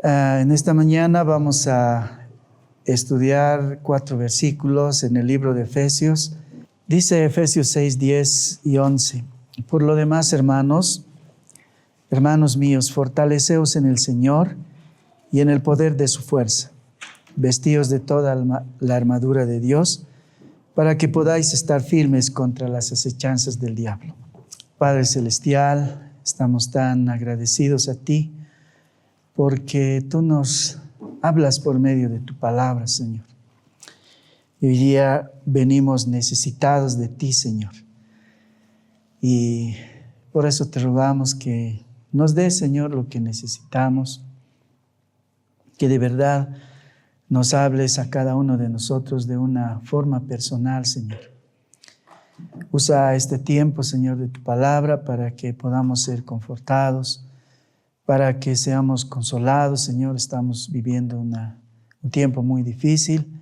En esta mañana vamos a estudiar 4 versículos en el libro de Efesios. Dice Efesios 6, 10 y 11. Por lo demás, hermanos míos, fortaleceos en el Señor y en el poder de su fuerza. Vestíos de toda la armadura de Dios, para que podáis estar firmes contra las acechanzas del diablo. Padre Celestial, estamos tan agradecidos a ti, porque tú nos hablas por medio de tu palabra, Señor. Y hoy día venimos necesitados de ti, Señor. Y por eso te rogamos que nos des, Señor, lo que necesitamos. Que de verdad nos hables a cada uno de nosotros de una forma personal, Señor. Usa este tiempo, Señor, de tu palabra para que podamos ser confortados, para que seamos consolados, Señor. Estamos viviendo un tiempo muy difícil.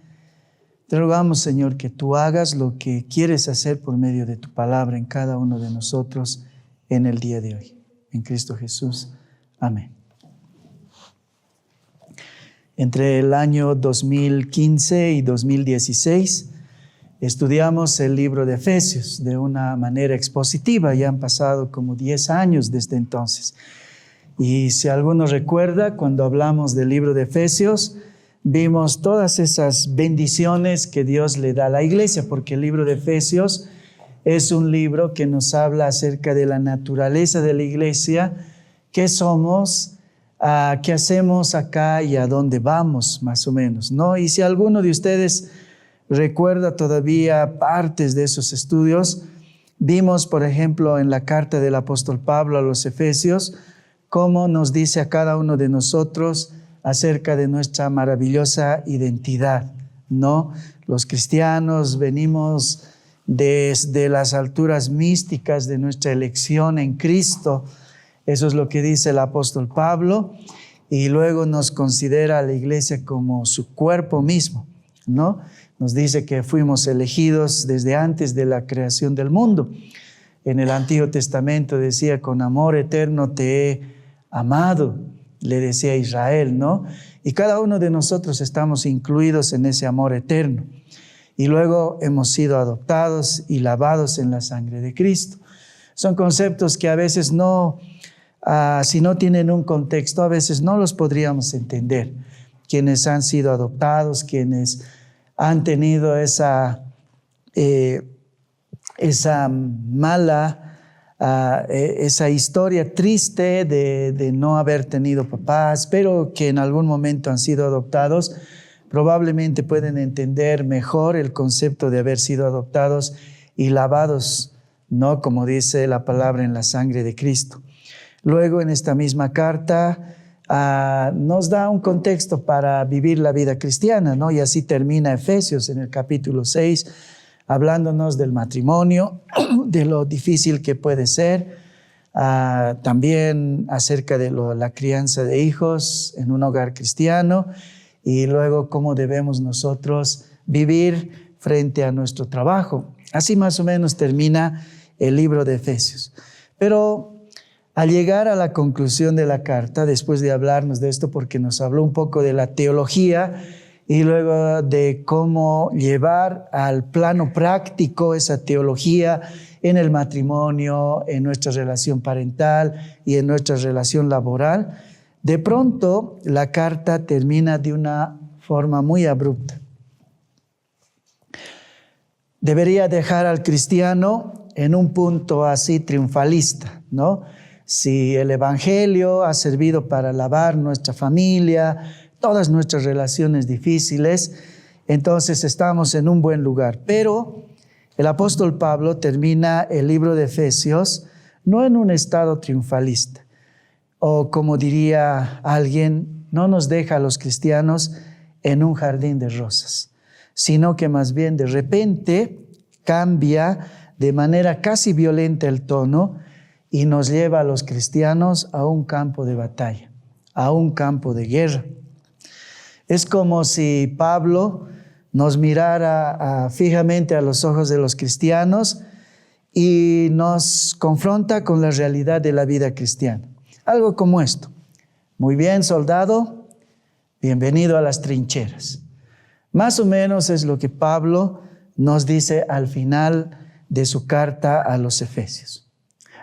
Te rogamos, Señor, que tú hagas lo que quieres hacer por medio de tu palabra en cada uno de nosotros en el día de hoy. En Cristo Jesús. Amén. Entre el año 2015 y 2016 estudiamos el libro de Efesios de una manera expositiva. Ya han pasado como 10 años desde entonces. Y si alguno recuerda, cuando hablamos del libro de Efesios, vimos todas esas bendiciones que Dios le da a la iglesia, porque el libro de Efesios es un libro que nos habla acerca de la naturaleza de la iglesia, qué somos, qué hacemos acá y a dónde vamos, más o menos, ¿no? Y si alguno de ustedes recuerda todavía partes de esos estudios, vimos, por ejemplo, en la carta del apóstol Pablo a los Efesios, cómo nos dice a cada uno de nosotros acerca de nuestra maravillosa identidad, ¿no? Los cristianos venimos desde las alturas místicas de nuestra elección en Cristo. Eso es lo que dice el apóstol Pablo, y luego nos considera a la iglesia como su cuerpo mismo, ¿no? Nos dice que fuimos elegidos desde antes de la creación del mundo. En el Antiguo Testamento decía, con amor eterno te he amado, le decía a Israel, ¿no? Y cada uno de nosotros estamos incluidos en ese amor eterno. Y luego hemos sido adoptados y lavados en la sangre de Cristo. Son conceptos que a veces si no tienen un contexto, a veces no los podríamos entender. Quienes han sido adoptados, quienes han tenido esa historia triste de no haber tenido papás, pero que en algún momento han sido adoptados, probablemente pueden entender mejor el concepto de haber sido adoptados y lavados, ¿no? Como dice la palabra, en la sangre de Cristo. Luego, en esta misma carta, nos da un contexto para vivir la vida cristiana, ¿no? Y así termina Efesios en el capítulo 6, hablándonos del matrimonio, de lo difícil que puede ser, también acerca de la crianza de hijos en un hogar cristiano, y luego cómo debemos nosotros vivir frente a nuestro trabajo. Así más o menos termina el libro de Efesios. Pero al llegar a la conclusión de la carta, después de hablarnos de esto, porque nos habló un poco de la teología y luego de cómo llevar al plano práctico esa teología en el matrimonio, en nuestra relación parental y en nuestra relación laboral, de pronto la carta termina de una forma muy abrupta. Debería dejar al cristiano en un punto así triunfalista, ¿no? Si el evangelio ha servido para lavar nuestra familia, todas nuestras relaciones difíciles, entonces estamos en un buen lugar. Pero el apóstol Pablo termina el libro de Efesios no en un estado triunfalista, o como diría alguien, no nos deja a los cristianos en un jardín de rosas, sino que más bien de repente cambia de manera casi violenta el tono y nos lleva a los cristianos a un campo de batalla, a un campo de guerra. Es como si Pablo nos mirara fijamente a los ojos de los cristianos y nos confronta con la realidad de la vida cristiana. Algo como esto: muy bien, soldado, Bienvenido a las trincheras. Más o menos es lo que Pablo nos dice al final de su carta a los Efesios.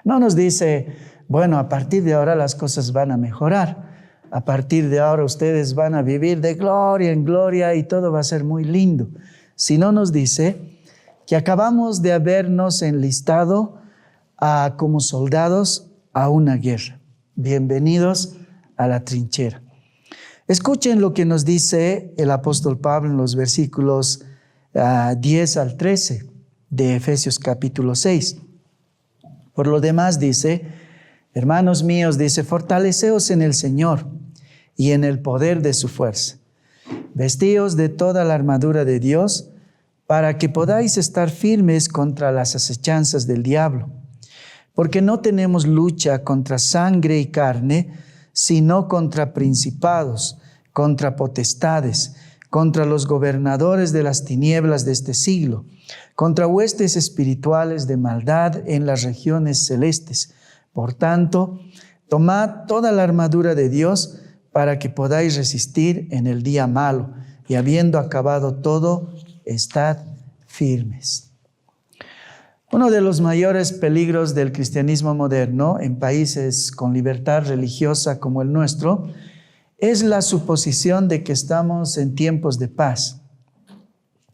No nos dice, bueno, a partir de ahora las cosas van a mejorar. A partir de ahora ustedes van a vivir de gloria en gloria y todo va a ser muy lindo. Sino nos dice que acabamos de habernos enlistado como soldados a una guerra. Bienvenidos a la trinchera. Escuchen lo que nos dice el apóstol Pablo en los versículos 10 al 13 de Efesios capítulo 6. Por lo demás dice, hermanos míos, dice, fortaleceos en el Señor y en el poder de su fuerza. Vestíos de toda la armadura de Dios para que podáis estar firmes contra las acechanzas del diablo. Porque no tenemos lucha contra sangre y carne, sino contra principados, contra potestades, contra los gobernadores de las tinieblas de este siglo, contra huestes espirituales de maldad en las regiones celestes. Por tanto, tomad toda la armadura de Dios para que podáis resistir en el día malo, y habiendo acabado todo, estad firmes. Uno de los mayores peligros del cristianismo moderno en países con libertad religiosa como el nuestro es la suposición de que estamos en tiempos de paz.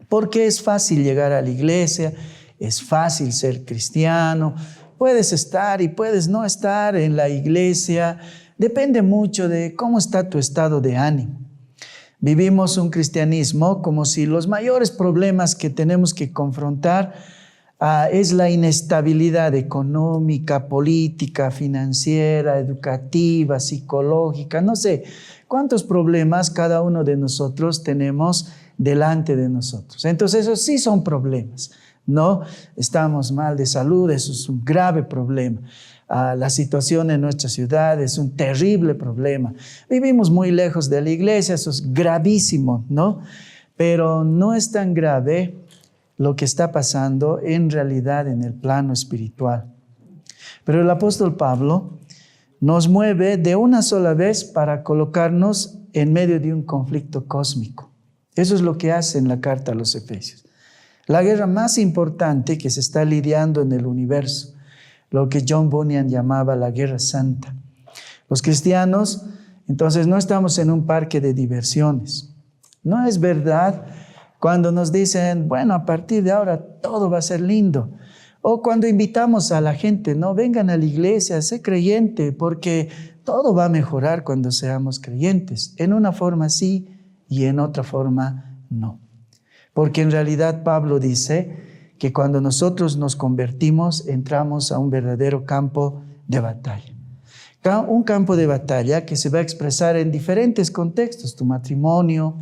Porque es fácil llegar a la iglesia, es fácil ser cristiano, puedes estar y puedes no estar en la iglesia, depende mucho de cómo está tu estado de ánimo. Vivimos un cristianismo como si los mayores problemas que tenemos que confrontar es la inestabilidad económica, política, financiera, educativa, psicológica, no sé cuántos problemas cada uno de nosotros tenemos delante de nosotros. Entonces esos sí son problemas, ¿no? Estamos mal de salud, eso es un grave problema. La situación en nuestra ciudad es un terrible problema. Vivimos muy lejos de la iglesia, eso es gravísimo, ¿no? Pero no es tan grave lo que está pasando en realidad en el plano espiritual. Pero el apóstol Pablo nos mueve de una sola vez para colocarnos en medio de un conflicto cósmico. Eso es lo que hace en la carta a los Efesios. La guerra más importante que se está lidiando en el universo, lo que John Bunyan llamaba la guerra santa. Los cristianos, entonces, no estamos en un parque de diversiones. No es verdad cuando nos dicen, bueno, a partir de ahora todo va a ser lindo. O cuando invitamos a la gente, no, vengan a la iglesia, sé creyente, porque todo va a mejorar cuando seamos creyentes. En una forma sí y en otra forma no. Porque en realidad Pablo dice que cuando nosotros nos convertimos, entramos a un verdadero campo de batalla. Un campo de batalla que se va a expresar en diferentes contextos, tu matrimonio,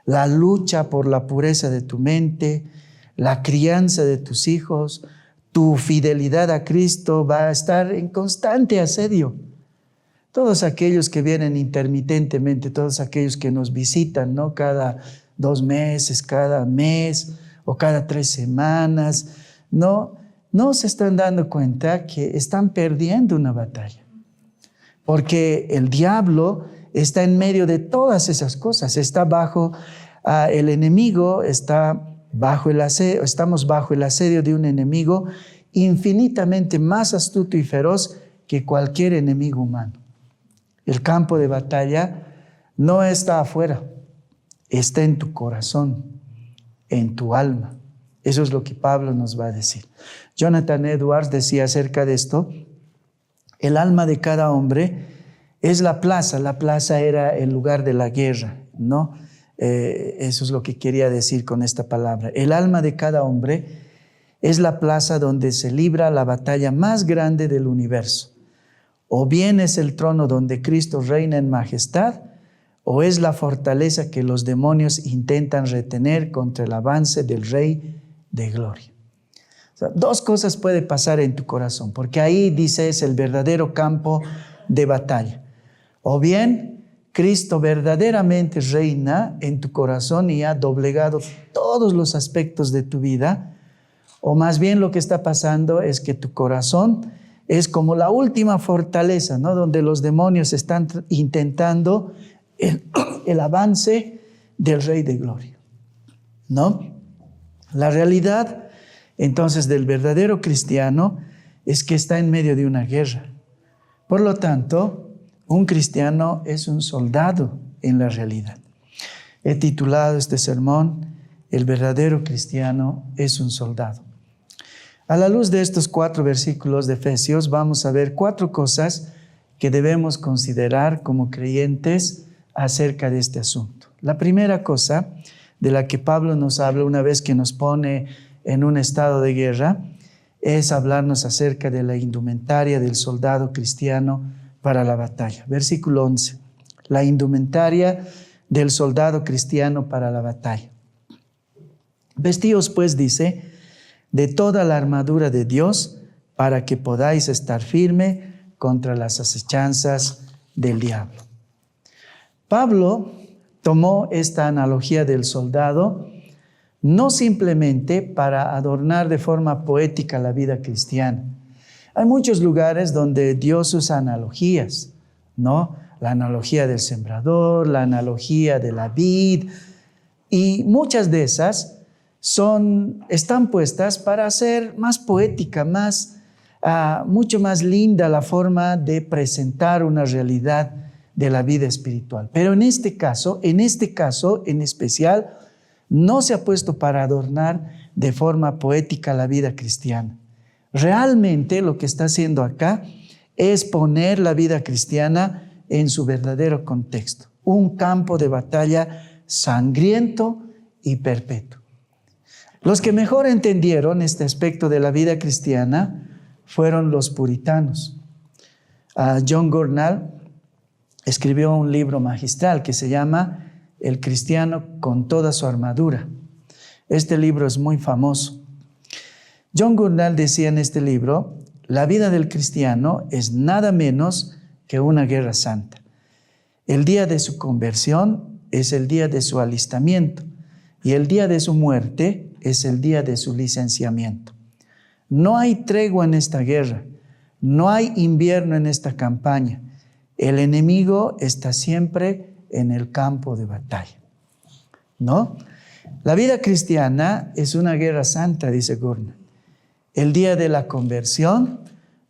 la lucha por la pureza de tu mente, la crianza de tus hijos, tu fidelidad a Cristo va a estar en constante asedio. Todos aquellos que vienen intermitentemente, todos aquellos que nos visitan, ¿no? Cada 2 meses, cada mes o cada 3 semanas, no se están dando cuenta que están perdiendo una batalla. Porque el diablo está en medio de todas esas cosas, está bajo el enemigo, estamos bajo el asedio de un enemigo infinitamente más astuto y feroz que cualquier enemigo humano. El campo de batalla no está afuera, está en tu corazón, en tu alma. Eso es lo que Pablo nos va a decir. Jonathan Edwards decía acerca de esto, el alma de cada hombre es la plaza era el lugar de la guerra, ¿no? Eso es lo que quería decir con esta palabra. El alma de cada hombre es la plaza donde se libra la batalla más grande del universo. O bien es el trono donde Cristo reina en majestad, o es la fortaleza que los demonios intentan retener contra el avance del Rey de Gloria. O sea, 2 cosas puede pasar en tu corazón, porque ahí dice es el verdadero campo de batalla. O bien Cristo verdaderamente reina en tu corazón y ha doblegado todos los aspectos de tu vida, o más bien lo que está pasando es que tu corazón es como la última fortaleza, ¿no? Donde los demonios están intentando el avance del Rey de Gloria, ¿no? La realidad, entonces, del verdadero cristiano es que está en medio de una guerra. Por lo tanto, un cristiano es un soldado en la realidad. He titulado este sermón, El verdadero cristiano es un soldado. A la luz de estos 4 versículos de Efesios, vamos a ver 4 cosas que debemos considerar como creyentes acerca de este asunto. La primera cosa de la que Pablo nos habla una vez que nos pone en un estado de guerra es hablarnos acerca de la indumentaria del soldado cristiano para la batalla. Versículo 11. La indumentaria del soldado cristiano para la batalla. Vestíos pues, dice, de toda la armadura de Dios para que podáis estar firme contra las acechanzas del diablo. Pablo tomó esta analogía del soldado no simplemente para adornar de forma poética la vida cristiana. Hay muchos lugares donde Dios usa analogías, ¿no? La analogía del sembrador, la analogía de la vid, y muchas de esas están puestas para hacer más poética, mucho más linda la forma de presentar una realidad de la vida espiritual. Pero en este caso en especial, no se ha puesto para adornar de forma poética la vida cristiana. Realmente lo que está haciendo acá es poner la vida cristiana en su verdadero contexto. Un campo de batalla sangriento y perpetuo. Los que mejor entendieron este aspecto de la vida cristiana fueron los puritanos. John Gurnall escribió un libro magistral que se llama El cristiano con toda su armadura. Este libro es muy famoso. John Gurnall decía en este libro, la vida del cristiano es nada menos que una guerra santa. El día de su conversión es el día de su alistamiento y el día de su muerte es el día de su licenciamiento. No hay tregua en esta guerra, no hay invierno en esta campaña. El enemigo está siempre en el campo de batalla, ¿no? La vida cristiana es una guerra santa, dice Gurnall. El día de la conversión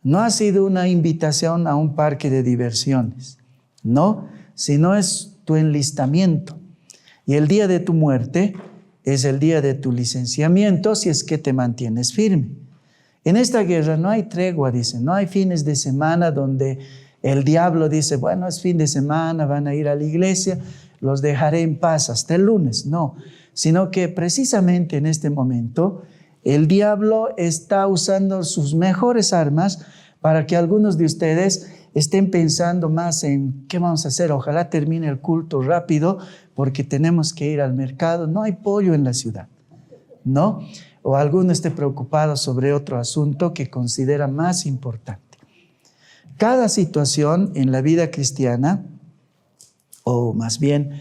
no ha sido una invitación a un parque de diversiones, no, sino es tu enlistamiento. Y el día de tu muerte es el día de tu licenciamiento si es que te mantienes firme. En esta guerra no hay tregua, dice, no hay fines de semana donde el diablo dice, bueno, es fin de semana, van a ir a la iglesia, los dejaré en paz hasta el lunes. No, sino que precisamente en este momento el diablo está usando sus mejores armas para que algunos de ustedes estén pensando más en qué vamos a hacer. Ojalá termine el culto rápido porque tenemos que ir al mercado. No hay pollo en la ciudad, ¿no? O alguno esté preocupado sobre otro asunto que considera más importante. Cada situación en la vida cristiana, o más bien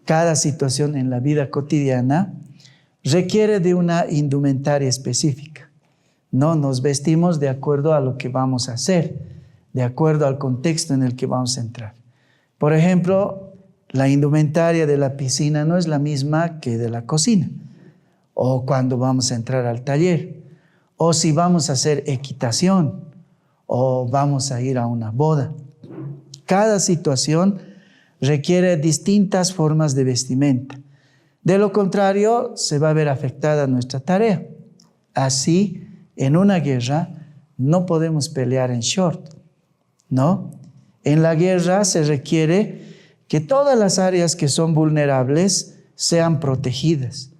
cada situación en la vida cotidiana, requiere de una indumentaria específica. No nos vestimos de acuerdo a lo que vamos a hacer, de acuerdo al contexto en el que vamos a entrar. Por ejemplo, la indumentaria de la piscina no es la misma que de la cocina, o cuando vamos a entrar al taller, o si vamos a hacer equitación, o vamos a ir a una boda. Cada situación requiere distintas formas de vestimenta. De lo contrario, se va a ver afectada nuestra tarea. Así, en una guerra, no podemos pelear en short, ¿no? En la guerra se requiere que todas las áreas que son vulnerables sean protegidas.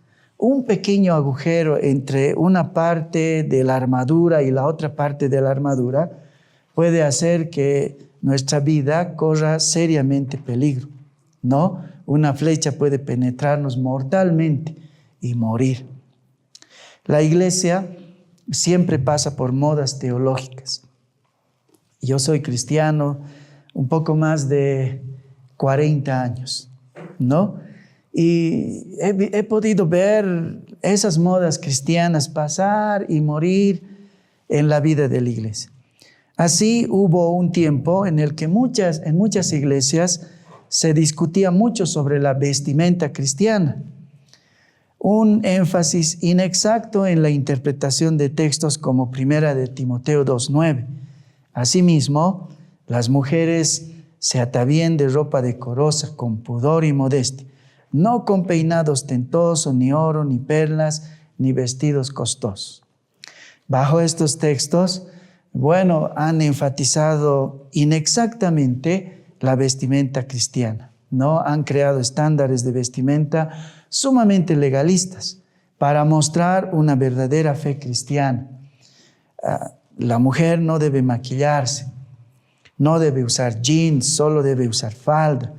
Un pequeño agujero entre una parte de la armadura y la otra parte de la armadura puede hacer que nuestra vida corra seriamente peligro, ¿no? Una flecha puede penetrarnos mortalmente y morir. La iglesia siempre pasa por modas teológicas. Yo soy cristiano un poco más de 40 años, ¿no? Y he podido ver esas modas cristianas pasar y morir en la vida de la iglesia. Así hubo un tiempo en el que en muchas iglesias se discutía mucho sobre la vestimenta cristiana. Un énfasis inexacto en la interpretación de textos como 1 de Timoteo 2:9. Asimismo, las mujeres se atavían de ropa decorosa, con pudor y modestia, no con peinado ostentoso, ni oro, ni perlas, ni vestidos costosos. Bajo estos textos, han enfatizado inexactamente la vestimenta cristiana, ¿no? Han creado estándares de vestimenta sumamente legalistas para mostrar una verdadera fe cristiana. La mujer no debe maquillarse, no debe usar jeans, solo debe usar falda,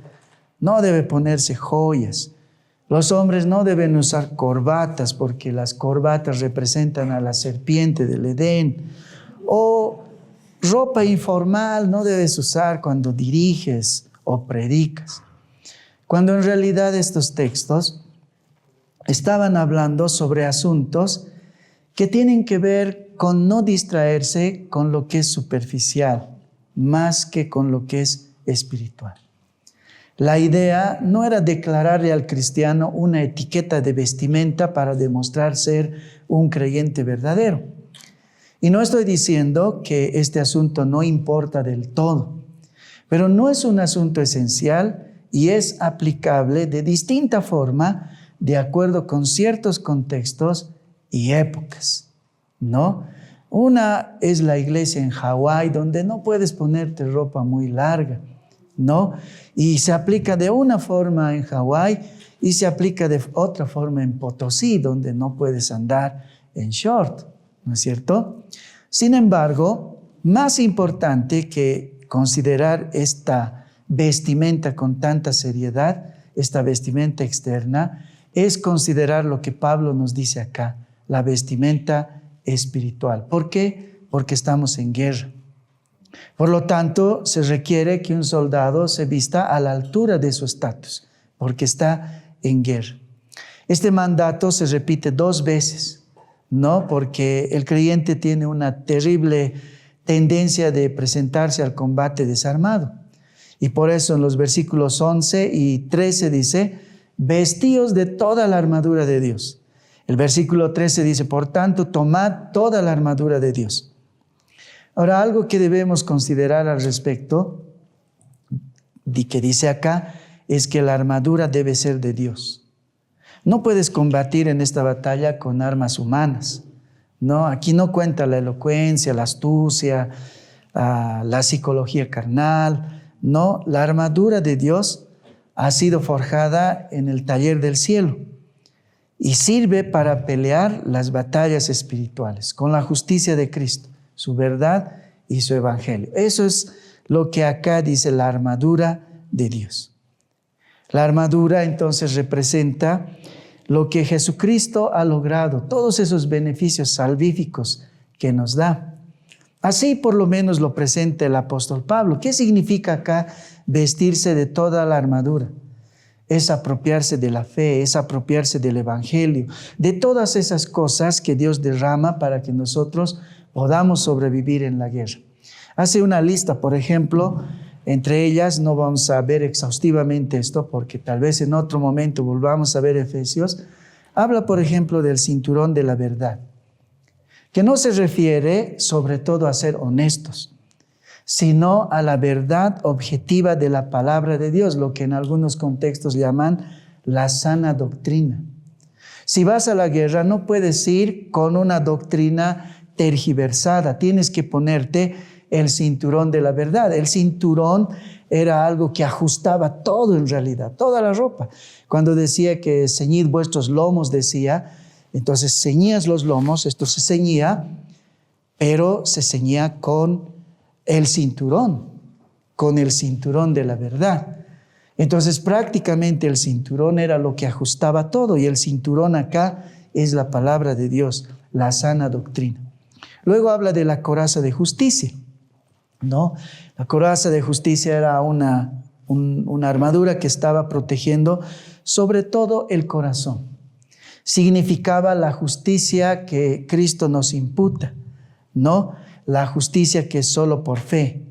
no debe ponerse joyas. Los hombres no deben usar corbatas porque las corbatas representan a la serpiente del Edén. O ropa informal no debes usar cuando diriges o predicas. Cuando en realidad estos textos estaban hablando sobre asuntos que tienen que ver con no distraerse con lo que es superficial, más que con lo que es espiritual. La idea no era declararle al cristiano una etiqueta de vestimenta para demostrar ser un creyente verdadero. Y no estoy diciendo que este asunto no importa del todo, pero no es un asunto esencial y es aplicable de distinta forma de acuerdo con ciertos contextos y épocas, ¿no? Una es la iglesia en Hawái, donde no puedes ponerte ropa muy larga, ¿no? Y se aplica de una forma en Hawái y se aplica de otra forma en Potosí, donde no puedes andar en short, ¿no es cierto? Sin embargo, más importante que considerar esta vestimenta con tanta seriedad, esta vestimenta externa, es considerar lo que Pablo nos dice acá, la vestimenta espiritual. ¿Por qué? Porque estamos en guerra. Por lo tanto, se requiere que un soldado se vista a la altura de su estatus, porque está en guerra. Este mandato se repite 2 veces, ¿no? Porque el creyente tiene una terrible tendencia de presentarse al combate desarmado. Y por eso en los versículos 11 y 13 dice, vestíos de toda la armadura de Dios. El versículo 13 dice, por tanto, tomad toda la armadura de Dios. Ahora, algo que debemos considerar al respecto, que dice acá, es que la armadura debe ser de Dios. No puedes combatir en esta batalla con armas humanas, ¿no? Aquí no cuenta la elocuencia, la astucia, la psicología carnal, no. La armadura de Dios ha sido forjada en el taller del cielo y sirve para pelear las batallas espirituales con la justicia de Cristo, su verdad y su evangelio. Eso es lo que acá dice la armadura de Dios. La armadura entonces representa lo que Jesucristo ha logrado, todos esos beneficios salvíficos que nos da. Así por lo menos lo presenta el apóstol Pablo. ¿Qué significa acá vestirse de toda la armadura? Es apropiarse de la fe, es apropiarse del evangelio, de todas esas cosas que Dios derrama para que nosotros podamos sobrevivir en la guerra. Hace una lista, por ejemplo, entre ellas, no vamos a ver exhaustivamente esto porque tal vez en otro momento volvamos a ver Efesios, habla por ejemplo del cinturón de la verdad, que no se refiere sobre todo a ser honestos, sino a la verdad objetiva de la palabra de Dios, lo que en algunos contextos llaman la sana doctrina. Si vas a la guerra no puedes ir con una doctrina tergiversada, tienes que ponerte el cinturón de la verdad. El cinturón era algo que ajustaba todo en realidad, toda la ropa. Cuando decía que ceñid vuestros lomos, decía, entonces ceñías los lomos, esto se ceñía, pero se ceñía con el cinturón de la verdad. Entonces prácticamente el cinturón era lo que ajustaba todo y el cinturón acá es la palabra de Dios, la sana doctrina. Luego habla de la coraza de justicia, ¿no? La coraza de justicia era una armadura que estaba protegiendo sobre todo el corazón. Significaba la justicia que Cristo nos imputa, ¿no? La justicia que es solo por fe,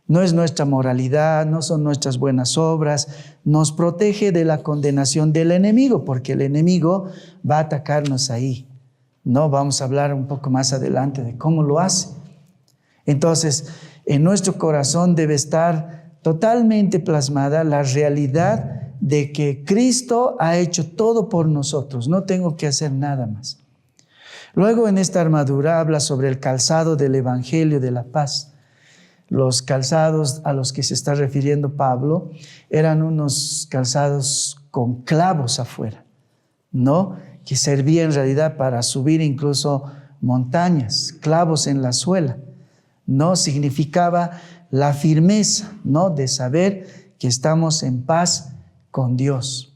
No es nuestra moralidad, no son nuestras buenas obras. Nos protege de la condenación del enemigo, porque el enemigo va a atacarnos ahí. No, vamos a hablar un poco más adelante de cómo lo hace. Entonces, en nuestro corazón debe estar totalmente plasmada la realidad de que Cristo ha hecho todo por nosotros. No tengo que hacer nada más. Luego, en esta armadura habla sobre el calzado del Evangelio de la paz. Los calzados a los que se está refiriendo Pablo eran unos calzados con clavos afuera, ¿no? Que servía en realidad para subir incluso montañas, clavos en la suela, ¿no? Significaba la firmeza, ¿no? De saber que estamos en paz con Dios.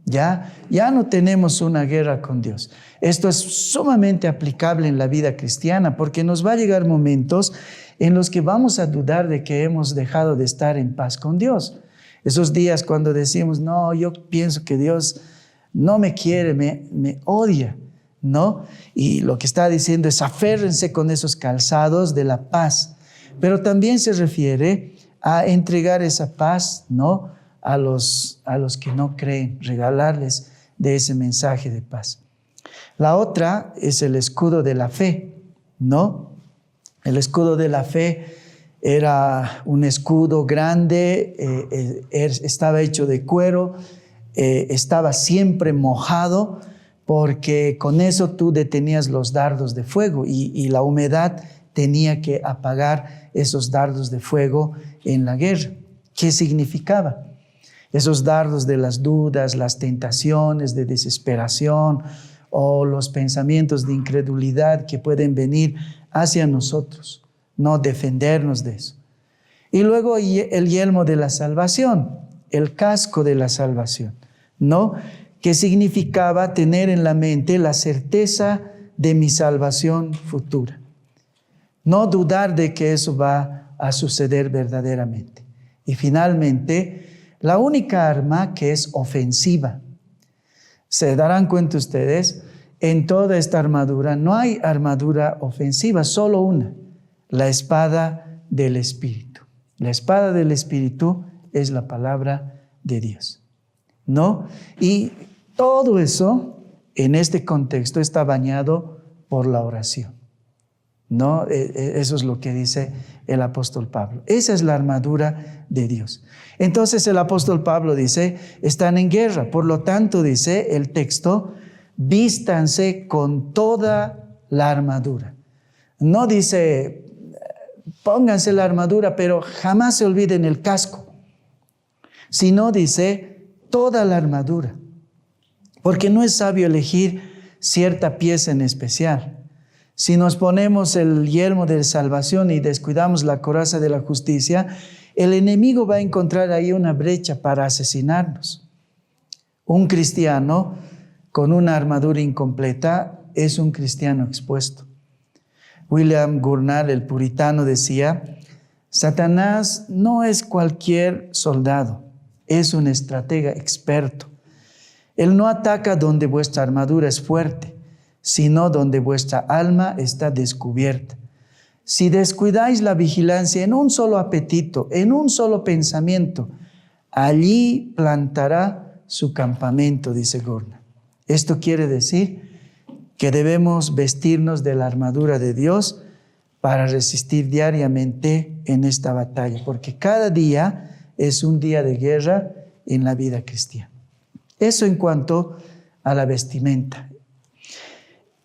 Ya no tenemos una guerra con Dios. Esto es sumamente aplicable en la vida cristiana, porque nos va a llegar momentos en los que vamos a dudar de que hemos dejado de estar en paz con Dios. Esos días cuando decimos, no, yo pienso que Dios no me quiere, me odia, ¿no? Y lo que está diciendo es aférrense con esos calzados de la paz. Pero también se refiere a entregar esa paz, ¿no? A los que no creen, regalarles de ese mensaje de paz. La otra es el escudo de la fe, ¿no? El escudo de la fe era un escudo grande, estaba hecho de cuero, estaba siempre mojado, porque con eso tú detenías los dardos de fuego y la humedad tenía que apagar esos dardos de fuego en la guerra. ¿Qué significaba? Esos dardos de las dudas, las tentaciones de desesperación o los pensamientos de incredulidad que pueden venir hacia nosotros, no defendernos de eso. Y luego el yelmo de la salvación, el casco de la salvación, ¿no? Que significaba tener en la mente la certeza de mi salvación futura. No dudar de que eso va a suceder verdaderamente. Y finalmente, la única arma que es ofensiva. Se darán cuenta ustedes, en toda esta armadura no hay armadura ofensiva, solo una, la espada del Espíritu. La espada del Espíritu es la palabra de Dios, ¿no? Y todo eso, en este contexto, está bañado por la oración, ¿no? Eso es lo que dice el apóstol Pablo. Esa es la armadura de Dios. Entonces el apóstol Pablo dice, están en guerra. Por lo tanto, dice el texto, vístanse con toda la armadura. No dice, pónganse la armadura, pero jamás se olviden el casco. Sino dice, toda la armadura. Porque no es sabio elegir cierta pieza en especial. Si nos ponemos el yelmo de salvación y descuidamos la coraza de la justicia, el enemigo va a encontrar ahí una brecha para asesinarnos. Un cristiano con una armadura incompleta es un cristiano expuesto. William Gurnall, el puritano, decía, Satanás no es cualquier soldado, es un estratega experto. Él no ataca donde vuestra armadura es fuerte, sino donde vuestra alma está descubierta. Si descuidáis la vigilancia en un solo apetito, en un solo pensamiento, allí plantará su campamento, dice Gurnall. Esto quiere decir que debemos vestirnos de la armadura de Dios para resistir diariamente en esta batalla, porque cada día es un día de guerra en la vida cristiana. Eso en cuanto a la vestimenta.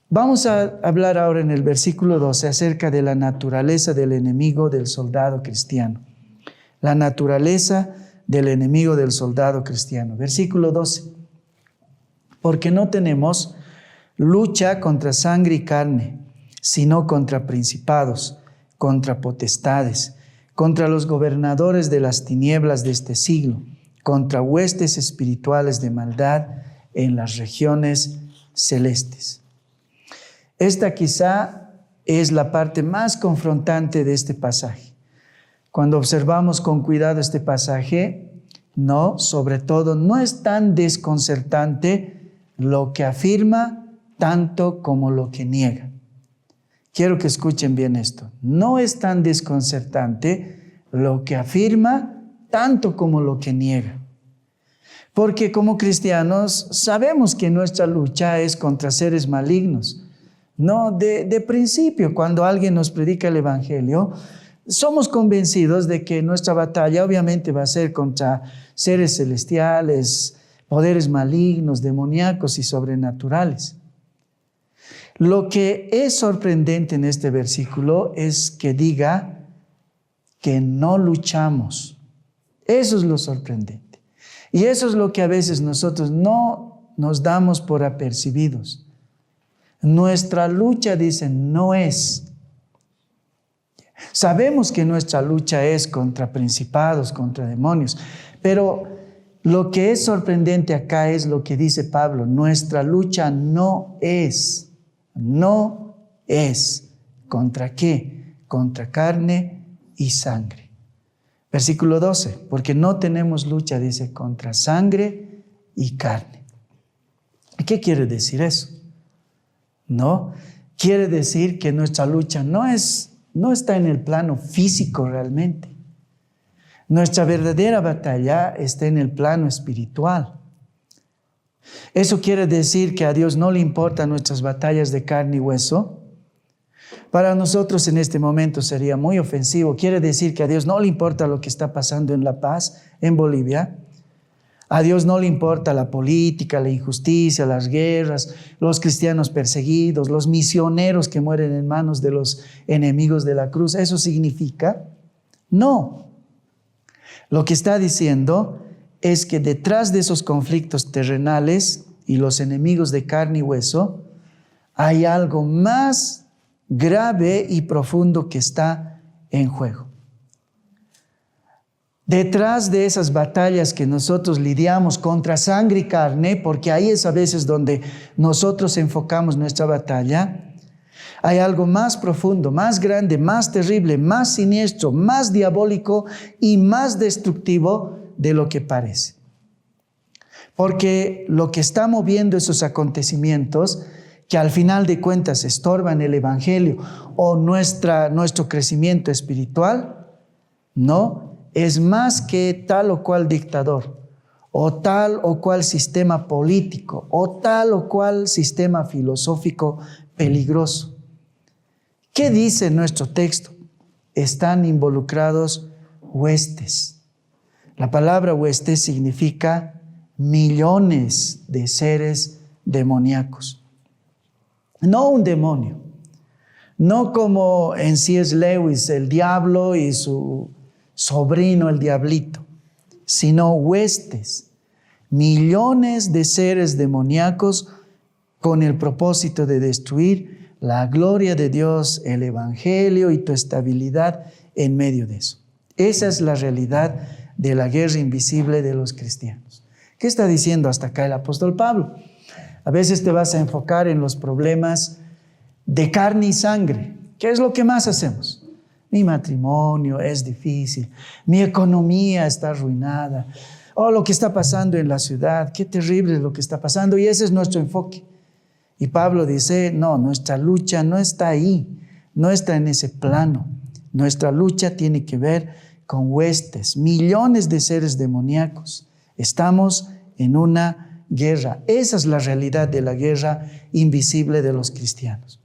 Vamos a hablar ahora en el versículo 12 acerca de la naturaleza del enemigo del soldado cristiano. La naturaleza del enemigo del soldado cristiano. Versículo 12. Porque no tenemos lucha contra sangre y carne, sino contra principados, contra potestades, contra los gobernadores de las tinieblas de este siglo, contra huestes espirituales de maldad en las regiones celestes. Esta quizá es la parte más confrontante de este pasaje. Cuando observamos con cuidado este pasaje, sobre todo, no es tan desconcertante lo que afirma tanto como lo que niega. Quiero que escuchen bien esto. No es tan desconcertante lo que afirma tanto como lo que niega. Porque como cristianos sabemos que nuestra lucha es contra seres malignos. No, de principio, cuando alguien nos predica el Evangelio, somos convencidos de que nuestra batalla obviamente va a ser contra seres celestiales, poderes malignos, demoníacos y sobrenaturales. Lo que es sorprendente en este versículo es que diga que no luchamos. Eso es lo sorprendente. Y eso es lo que a veces nosotros no nos damos por apercibidos. Nuestra lucha, dicen, no es. Sabemos que nuestra lucha es contra principados, contra demonios, pero lo que es sorprendente acá es lo que dice Pablo. Nuestra lucha no es. ¿Contra qué? Contra carne y sangre. Versículo 12, porque no tenemos lucha, dice, contra sangre y carne. ¿Qué quiere decir eso? No, quiere decir que nuestra lucha no está en el plano físico realmente. Nuestra verdadera batalla está en el plano espiritual. Eso quiere decir que a Dios no le importan nuestras batallas de carne y hueso. Para nosotros en este momento sería muy ofensivo. Quiere decir que a Dios no le importa lo que está pasando en La Paz, en Bolivia. A Dios no le importa la política, la injusticia, las guerras, los cristianos perseguidos, los misioneros que mueren en manos de los enemigos de la cruz. ¿Eso significa? No. Lo que está diciendo es que detrás de esos conflictos terrenales y los enemigos de carne y hueso, hay algo más grave y profundo que está en juego. Detrás de esas batallas que nosotros lidiamos contra sangre y carne, porque ahí es a veces donde nosotros enfocamos nuestra batalla, hay algo más profundo, más grande, más terrible, más siniestro, más diabólico y más destructivo de lo que parece. Porque lo que está moviendo esos acontecimientos, que al final de cuentas estorban el Evangelio o nuestro crecimiento espiritual, no es más que tal o cual dictador, o tal o cual sistema político, o tal o cual sistema filosófico peligroso. ¿Qué dice nuestro texto? Están involucrados huestes. La palabra huestes significa millones de seres demoníacos. No un demonio, no como en C.S. Lewis, el diablo y su sobrino el diablito, sino huestes, millones de seres demoníacos con el propósito de destruir la gloria de Dios, el Evangelio y tu estabilidad en medio de eso. Esa es la realidad de la guerra invisible de los cristianos. ¿Qué está diciendo hasta acá el apóstol Pablo? A veces te vas a enfocar en los problemas de carne y sangre. ¿Qué es lo que más hacemos? Mi matrimonio es difícil, mi economía está arruinada, lo que está pasando en la ciudad, qué terrible es lo que está pasando, y ese es nuestro enfoque. Y Pablo dice, no, nuestra lucha no está ahí, no está en ese plano. Nuestra lucha tiene que ver con huestes, millones de seres demoníacos. Estamos en una guerra. Esa es la realidad de la guerra invisible de los cristianos.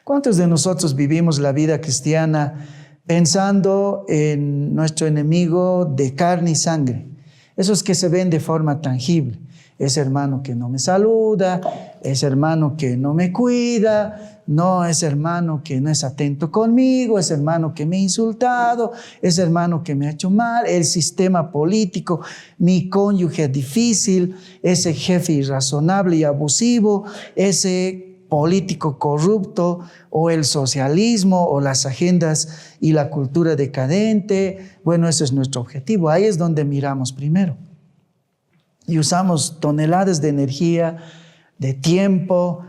¿Cuántos de nosotros vivimos la vida cristiana pensando en nuestro enemigo de carne y sangre? Esos que se ven de forma tangible. Ese hermano que no me saluda, ese hermano que no me cuida, no, ese hermano que no es atento conmigo, ese hermano que me ha insultado, ese hermano que me ha hecho mal, el sistema político, mi cónyuge difícil, ese jefe irrazonable y abusivo, ese político corrupto, o el socialismo, o las agendas y la cultura decadente. Bueno, ese es nuestro objetivo. Ahí es donde miramos primero. Y usamos toneladas de energía, de tiempo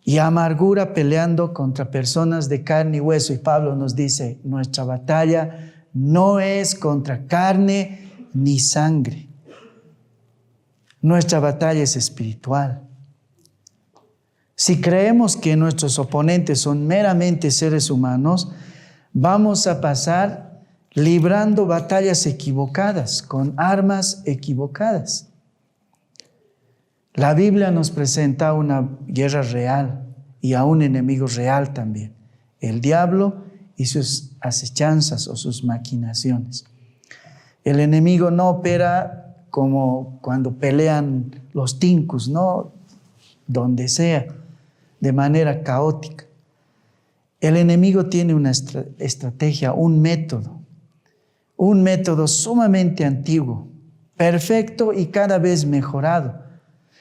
y amargura peleando contra personas de carne y hueso. Y Pablo nos dice, nuestra batalla no es contra carne ni sangre. Nuestra batalla es espiritual. Si creemos que nuestros oponentes son meramente seres humanos, vamos a pasar librando batallas equivocadas, con armas equivocadas. La Biblia nos presenta una guerra real y a un enemigo real también, el diablo y sus acechanzas o sus maquinaciones. El enemigo no opera como cuando pelean los tincus, no donde sea, de manera caótica. El enemigo tiene una estrategia, un método sumamente antiguo, perfecto y cada vez mejorado.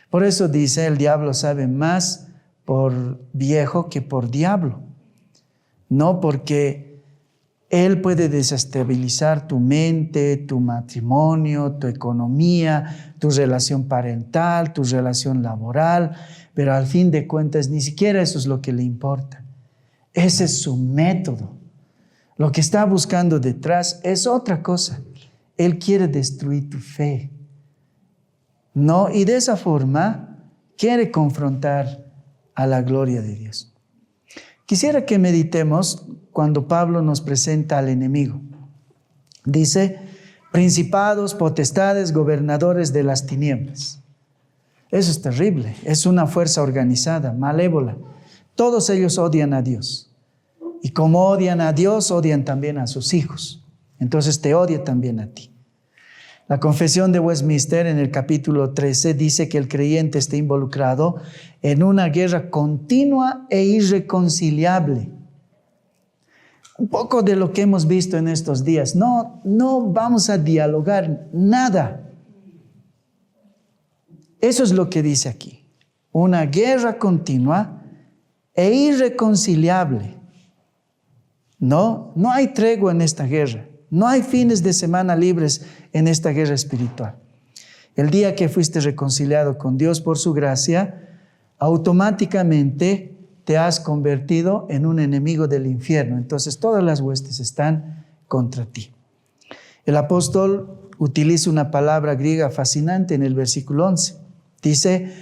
Por eso dice, el diablo sabe más por viejo que por diablo. No, porque él puede desestabilizar tu mente, tu matrimonio, tu economía, tu relación parental, tu relación laboral, pero al fin de cuentas ni siquiera eso es lo que le importa. Ese es su método. Lo que está buscando detrás es otra cosa. Él quiere destruir tu fe. No, y de esa forma quiere confrontar a la gloria de Dios. Quisiera que meditemos cuando Pablo nos presenta al enemigo. Dice, principados, potestades, gobernadores de las tinieblas. Eso es terrible, es una fuerza organizada, malévola. Todos ellos odian a Dios. Y como odian a Dios, odian también a sus hijos. Entonces te odia también a ti. La Confesión de Westminster en el capítulo 13 dice que el creyente está involucrado en una guerra continua e irreconciliable. Un poco de lo que hemos visto en estos días. No vamos a dialogar nada. Eso es lo que dice aquí. Una guerra continua e irreconciliable. No hay tregua en esta guerra. No hay fines de semana libres en esta guerra espiritual. El día que fuiste reconciliado con Dios por su gracia, automáticamente te has convertido en un enemigo del infierno. Entonces todas las huestes están contra ti. El apóstol utiliza una palabra griega fascinante en el versículo 11. Dice,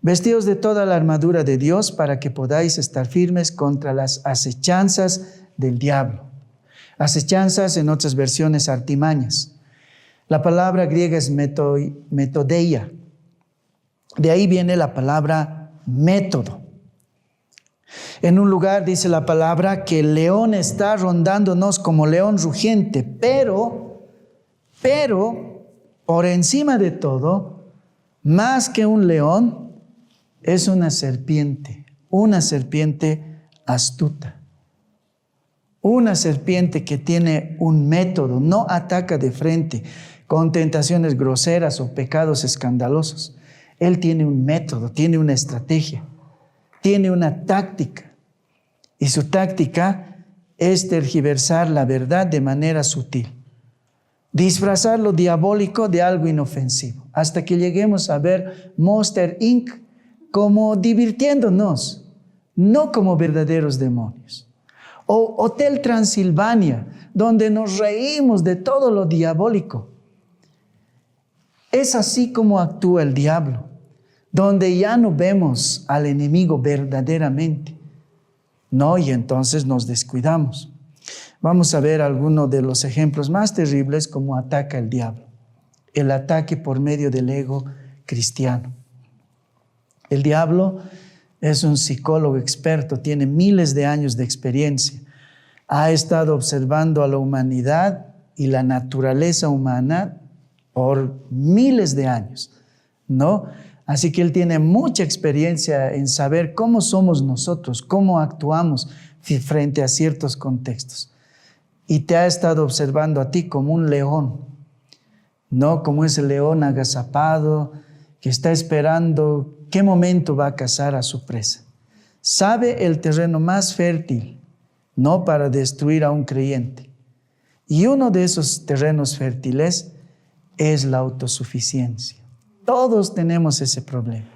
vestidos de toda la armadura de Dios para que podáis estar firmes contra las acechanzas del diablo. Acechanzas, en otras versiones, artimañas. La palabra griega es metodeia. De ahí viene la palabra método. En un lugar dice la palabra que el león está rondándonos como león rugiente, pero, por encima de todo, más que un león, es una serpiente astuta. Una serpiente que tiene un método, no ataca de frente con tentaciones groseras o pecados escandalosos. Él tiene un método, tiene una estrategia, tiene una táctica. Y su táctica es tergiversar la verdad de manera sutil. Disfrazar lo diabólico de algo inofensivo. Hasta que lleguemos a ver Monster Inc. como divirtiéndonos, no como verdaderos demonios. O Hotel Transilvania, donde nos reímos de todo lo diabólico. Es así como actúa el diablo, donde ya no vemos al enemigo verdaderamente. No, y entonces nos descuidamos. Vamos a ver algunos de los ejemplos más terribles como ataca el diablo. El ataque por medio del ego cristiano. El diablo es un psicólogo experto, tiene miles de años de experiencia. Ha estado observando a la humanidad y la naturaleza humana por miles de años, ¿no? Así que él tiene mucha experiencia en saber cómo somos nosotros, cómo actuamos frente a ciertos contextos. Y te ha estado observando a ti como un león, ¿no? Como ese león agazapado que está esperando qué momento va a cazar a su presa. Sabe el terreno más fértil, no para destruir a un creyente. Y uno de esos terrenos fértiles es la autosuficiencia. Todos tenemos ese problema,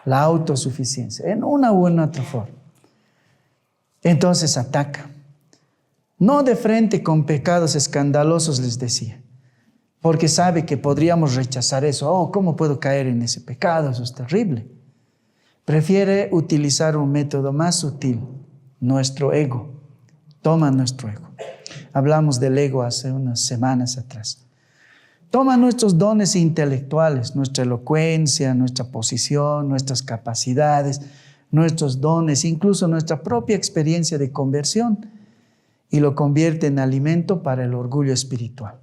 la autosuficiencia, en una u en otra forma. Entonces ataca. No de frente con pecados escandalosos, les decía, porque sabe que podríamos rechazar eso. Oh, ¿cómo puedo caer en ese pecado? Eso es terrible. Prefiere utilizar un método más sutil, nuestro ego. Toma nuestro ego. Hablamos del ego hace unas semanas atrás. Toma nuestros dones intelectuales, nuestra elocuencia, nuestra posición, nuestras capacidades, nuestros dones, incluso nuestra propia experiencia de conversión, y lo convierte en alimento para el orgullo espiritual.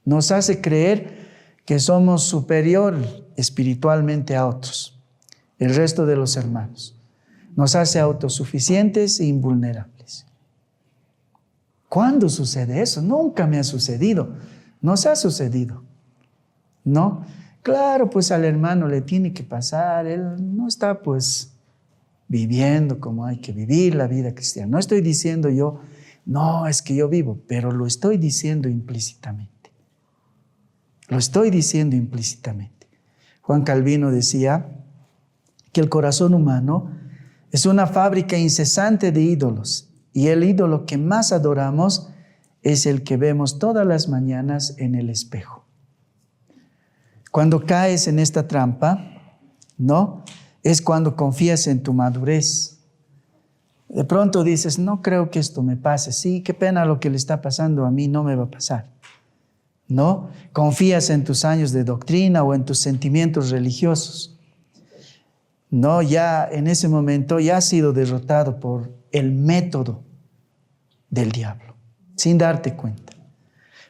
Nos hace creer que somos superior espiritualmente a otros, el resto de los hermanos. Nos hace autosuficientes e invulnerables. ¿Cuándo sucede eso? Nunca me ha sucedido. Nos ha sucedido, ¿no? Claro, pues al hermano le tiene que pasar. Él no está pues viviendo como hay que vivir la vida cristiana. No estoy diciendo yo, no, es que yo vivo, pero lo estoy diciendo implícitamente. Lo estoy diciendo implícitamente. Juan Calvino decía que el corazón humano es una fábrica incesante de ídolos, y el ídolo que más adoramos es el que vemos todas las mañanas en el espejo. Cuando caes en esta trampa, ¿no? Es cuando confías en tu madurez. De pronto dices, no creo que esto me pase. Sí, qué pena lo que le está pasando a mí, no me va a pasar. ¿No? Confías en tus años de doctrina o en tus sentimientos religiosos. No, ya en ese momento ya has sido derrotado por el método del diablo, sin darte cuenta.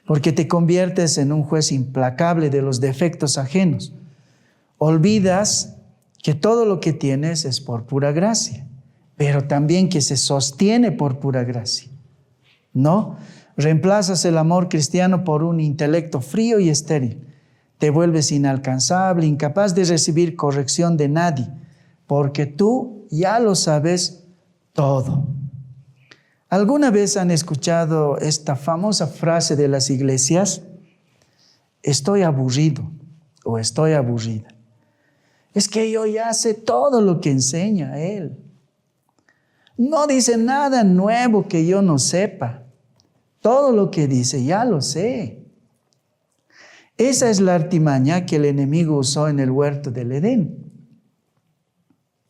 Porque te conviertes en un juez implacable de los defectos ajenos. Olvidas que todo lo que tienes es por pura gracia, pero también que se sostiene por pura gracia. ¿No? Reemplazas el amor cristiano por un intelecto frío y estéril. Te vuelves inalcanzable, incapaz de recibir corrección de nadie, porque tú ya lo sabes todo. ¿Alguna vez han escuchado esta famosa frase de las iglesias? Estoy aburrido o estoy aburrida. Es que yo ya sé todo lo que enseña él. No dice nada nuevo que yo no sepa. Todo lo que dice ya lo sé. Esa es la artimaña que el enemigo usó en el huerto del Edén.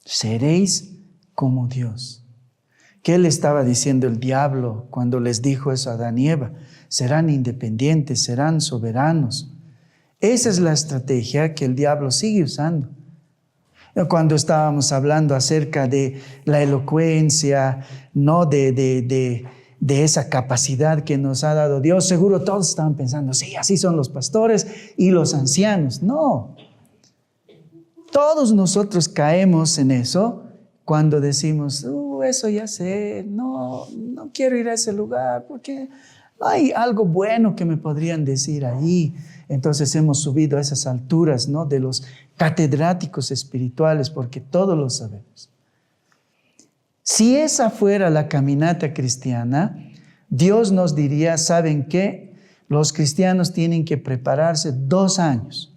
Seréis como Dios. ¿Qué le estaba diciendo el diablo cuando les dijo eso a Adán y Eva? Serán independientes, serán soberanos. Esa es la estrategia que el diablo sigue usando. Cuando estábamos hablando acerca de la elocuencia, ¿no? de esa capacidad que nos ha dado Dios, seguro todos estaban pensando, sí, así son los pastores y los ancianos. No. Todos nosotros caemos en eso cuando decimos, eso ya sé, no quiero ir a ese lugar porque no hay algo bueno que me podrían decir ahí. Entonces hemos subido a esas alturas, ¿no? De los catedráticos espirituales, porque todos lo sabemos. Si esa fuera la caminata cristiana, Dios nos diría, ¿saben qué? Los cristianos tienen que prepararse 2 años.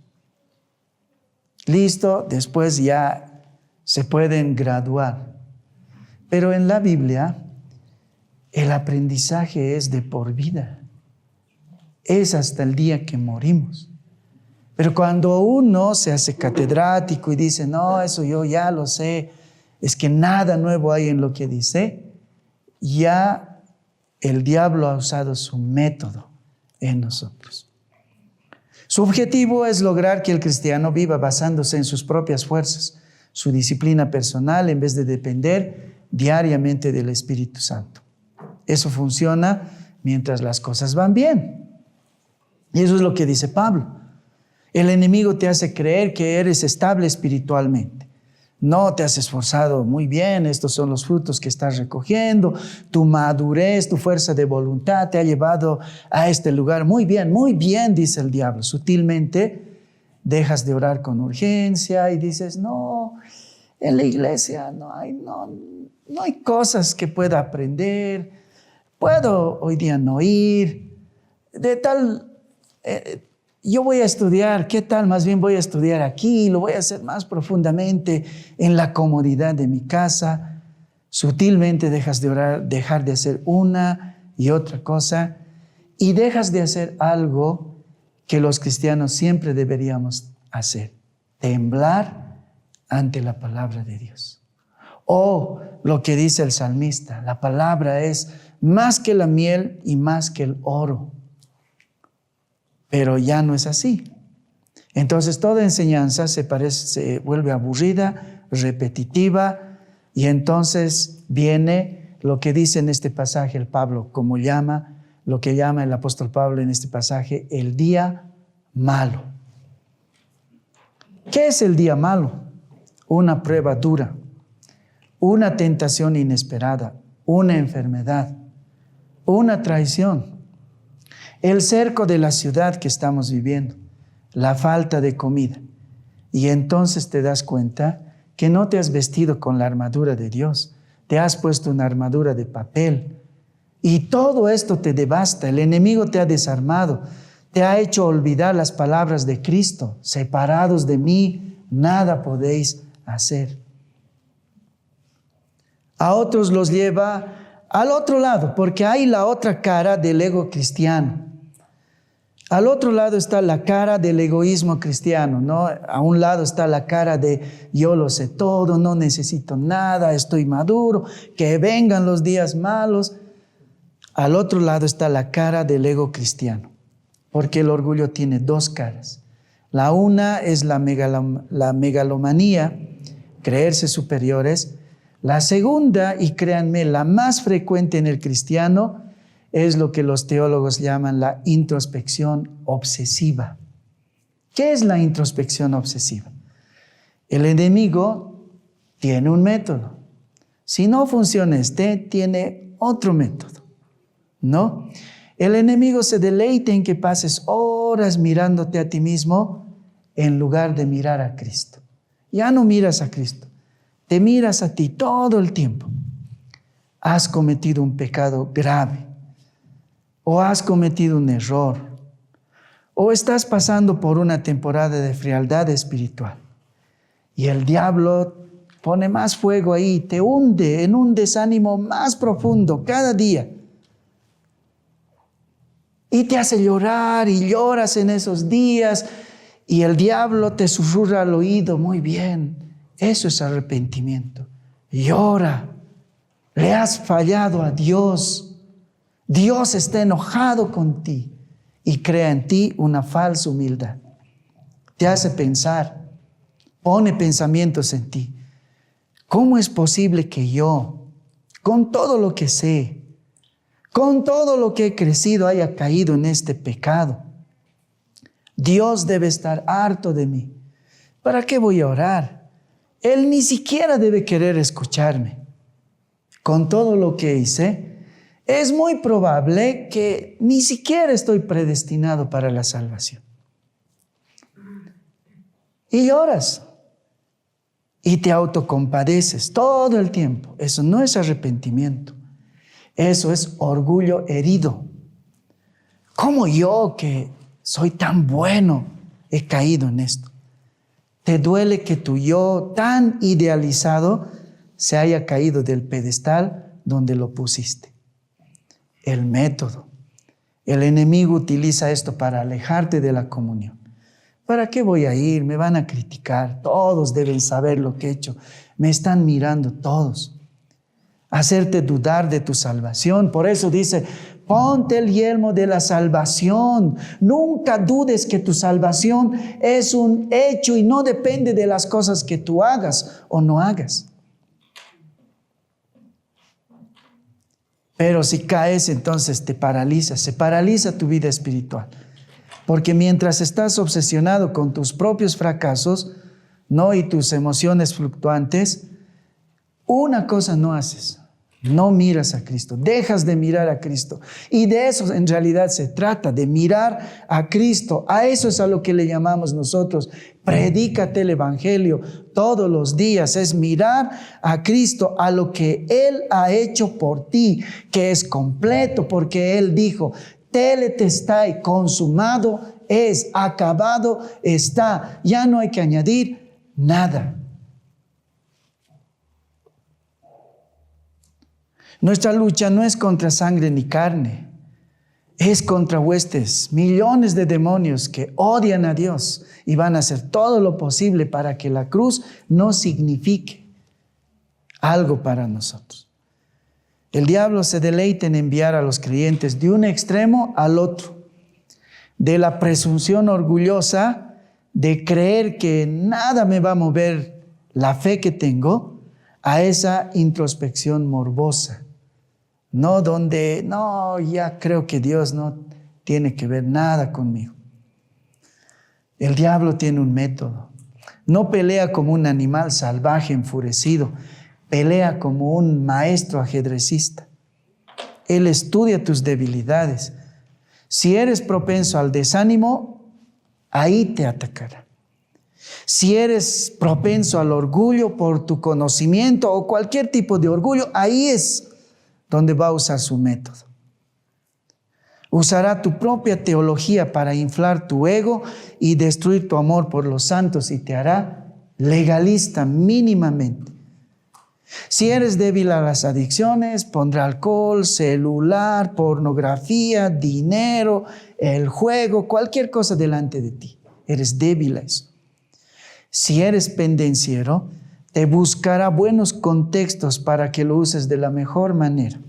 Listo, después ya se pueden graduar. Pero en la Biblia, el aprendizaje es de por vida. Es hasta el día que morimos. Pero cuando uno se hace catedrático y dice, no, eso yo ya lo sé, es que nada nuevo hay en lo que dice, ya el diablo ha usado su método en nosotros. Su objetivo es lograr que el cristiano viva basándose en sus propias fuerzas, su disciplina personal, en vez de depender diariamente del Espíritu Santo. Eso funciona mientras las cosas van bien. Y eso es lo que dice Pablo. El enemigo te hace creer que eres estable espiritualmente. No te has esforzado muy bien, estos son los frutos que estás recogiendo, tu madurez, tu fuerza de voluntad te ha llevado a este lugar. Muy bien, dice el diablo. Sutilmente dejas de orar con urgencia y dices, no, en la iglesia no hay cosas que pueda aprender, puedo hoy día no ir, yo voy a estudiar, ¿qué tal? Más bien voy a estudiar aquí, lo voy a hacer más profundamente en la comodidad de mi casa. Sutilmente dejas de orar, dejar de hacer una y otra cosa y dejas de hacer algo que los cristianos siempre deberíamos hacer: temblar ante la palabra de Dios. O lo que dice el salmista, la palabra es más que la miel y más que el oro. Pero ya no es así. Entonces toda enseñanza se vuelve aburrida, repetitiva, y entonces viene lo que dice en este pasaje el Pablo, lo que llama el apóstol Pablo en este pasaje, el día malo. ¿Qué es el día malo? Una prueba dura, una tentación inesperada, una enfermedad, una traición, el cerco de la ciudad que estamos viviendo, la falta de comida. Y entonces te das cuenta que no te has vestido con la armadura de Dios, te has puesto una armadura de papel. Y todo esto te devasta, el enemigo te ha desarmado, te ha hecho olvidar las palabras de Cristo: separados de mí, nada podéis hacer. A otros los lleva al otro lado, porque hay la otra cara del ego cristiano. Al otro lado está la cara del egoísmo cristiano, ¿no? A un lado está la cara de yo lo sé todo, no necesito nada, estoy maduro, que vengan los días malos. Al otro lado está la cara del ego cristiano, porque el orgullo tiene dos caras. La una es la megalomanía, creerse superiores. La segunda, y créanme, la más frecuente en el cristiano, es lo que los teólogos llaman la introspección obsesiva. ¿Qué es la introspección obsesiva? El enemigo tiene un método. Si no funciona tiene otro método, ¿no? El enemigo se deleita en que pases horas mirándote a ti mismo en lugar de mirar a Cristo. Ya no miras a Cristo, te miras a ti todo el tiempo. Has cometido un pecado grave, o has cometido un error, o estás pasando por una temporada de frialdad espiritual. Y el diablo pone más fuego ahí, te hunde en un desánimo más profundo cada día. Y te hace llorar y lloras en esos días. Y el diablo te susurra al oído: muy bien, eso es arrepentimiento. Llora, le has fallado a Dios. Dios está enojado con ti y crea en ti una falsa humildad. Te hace pensar, pone pensamientos en ti. ¿Cómo es posible que yo, con todo lo que sé, con todo lo que he crecido, haya caído en este pecado? Dios debe estar harto de mí. ¿Para qué voy a orar? Él ni siquiera debe querer escucharme. Con todo lo que hice, es muy probable que ni siquiera estoy predestinado para la salvación. Y lloras y te autocompadeces todo el tiempo. Eso no es arrepentimiento. Eso es orgullo herido. ¿Cómo yo, que soy tan bueno, he caído en esto? Te duele que tu yo tan idealizado se haya caído del pedestal donde lo pusiste. El método. El enemigo utiliza esto para alejarte de la comunión. ¿Para qué voy a ir? Me van a criticar. Todos deben saber lo que he hecho. Me están mirando todos. Hacerte dudar de tu salvación. Por eso dice: ponte el yelmo de la salvación. Nunca dudes que tu salvación es un hecho y no depende de las cosas que tú hagas o no hagas. Pero si caes, entonces te paralizas, se paraliza tu vida espiritual. Porque mientras estás obsesionado con tus propios fracasos, ¿no? Y tus emociones fluctuantes, una cosa no haces: no miras a Cristo, dejas de mirar a Cristo. Y de eso en realidad se trata, de mirar a Cristo. A eso es a lo que le llamamos nosotros: predícate el Evangelio todos los días. Es mirar a Cristo, a lo que Él ha hecho por ti, que es completo, porque Él dijo: tetelestai, consumado es, acabado está. Ya no hay que añadir nada. Nuestra lucha no es contra sangre ni carne, es contra huestes, millones de demonios que odian a Dios y van a hacer todo lo posible para que la cruz no signifique algo para nosotros. El diablo se deleita en enviar a los creyentes de un extremo al otro, de la presunción orgullosa de creer que nada me va a mover la fe que tengo, a esa introspección morbosa, no donde, no, ya creo que Dios no tiene que ver nada conmigo. El diablo tiene un método. No pelea como un animal salvaje enfurecido, pelea como un maestro ajedrecista. Él estudia tus debilidades. Si eres propenso al desánimo, ahí te atacará. Si eres propenso al orgullo por tu conocimiento o cualquier tipo de orgullo, ahí es donde va a usar su método. Usará tu propia teología para inflar tu ego y destruir tu amor por los santos, y te hará legalista mínimamente. Si eres débil a las adicciones, pondrá alcohol, celular, pornografía, dinero, el juego, cualquier cosa delante de ti. Eres débil a eso. Si eres pendenciero, te buscará buenos contextos para que lo uses de la mejor manera.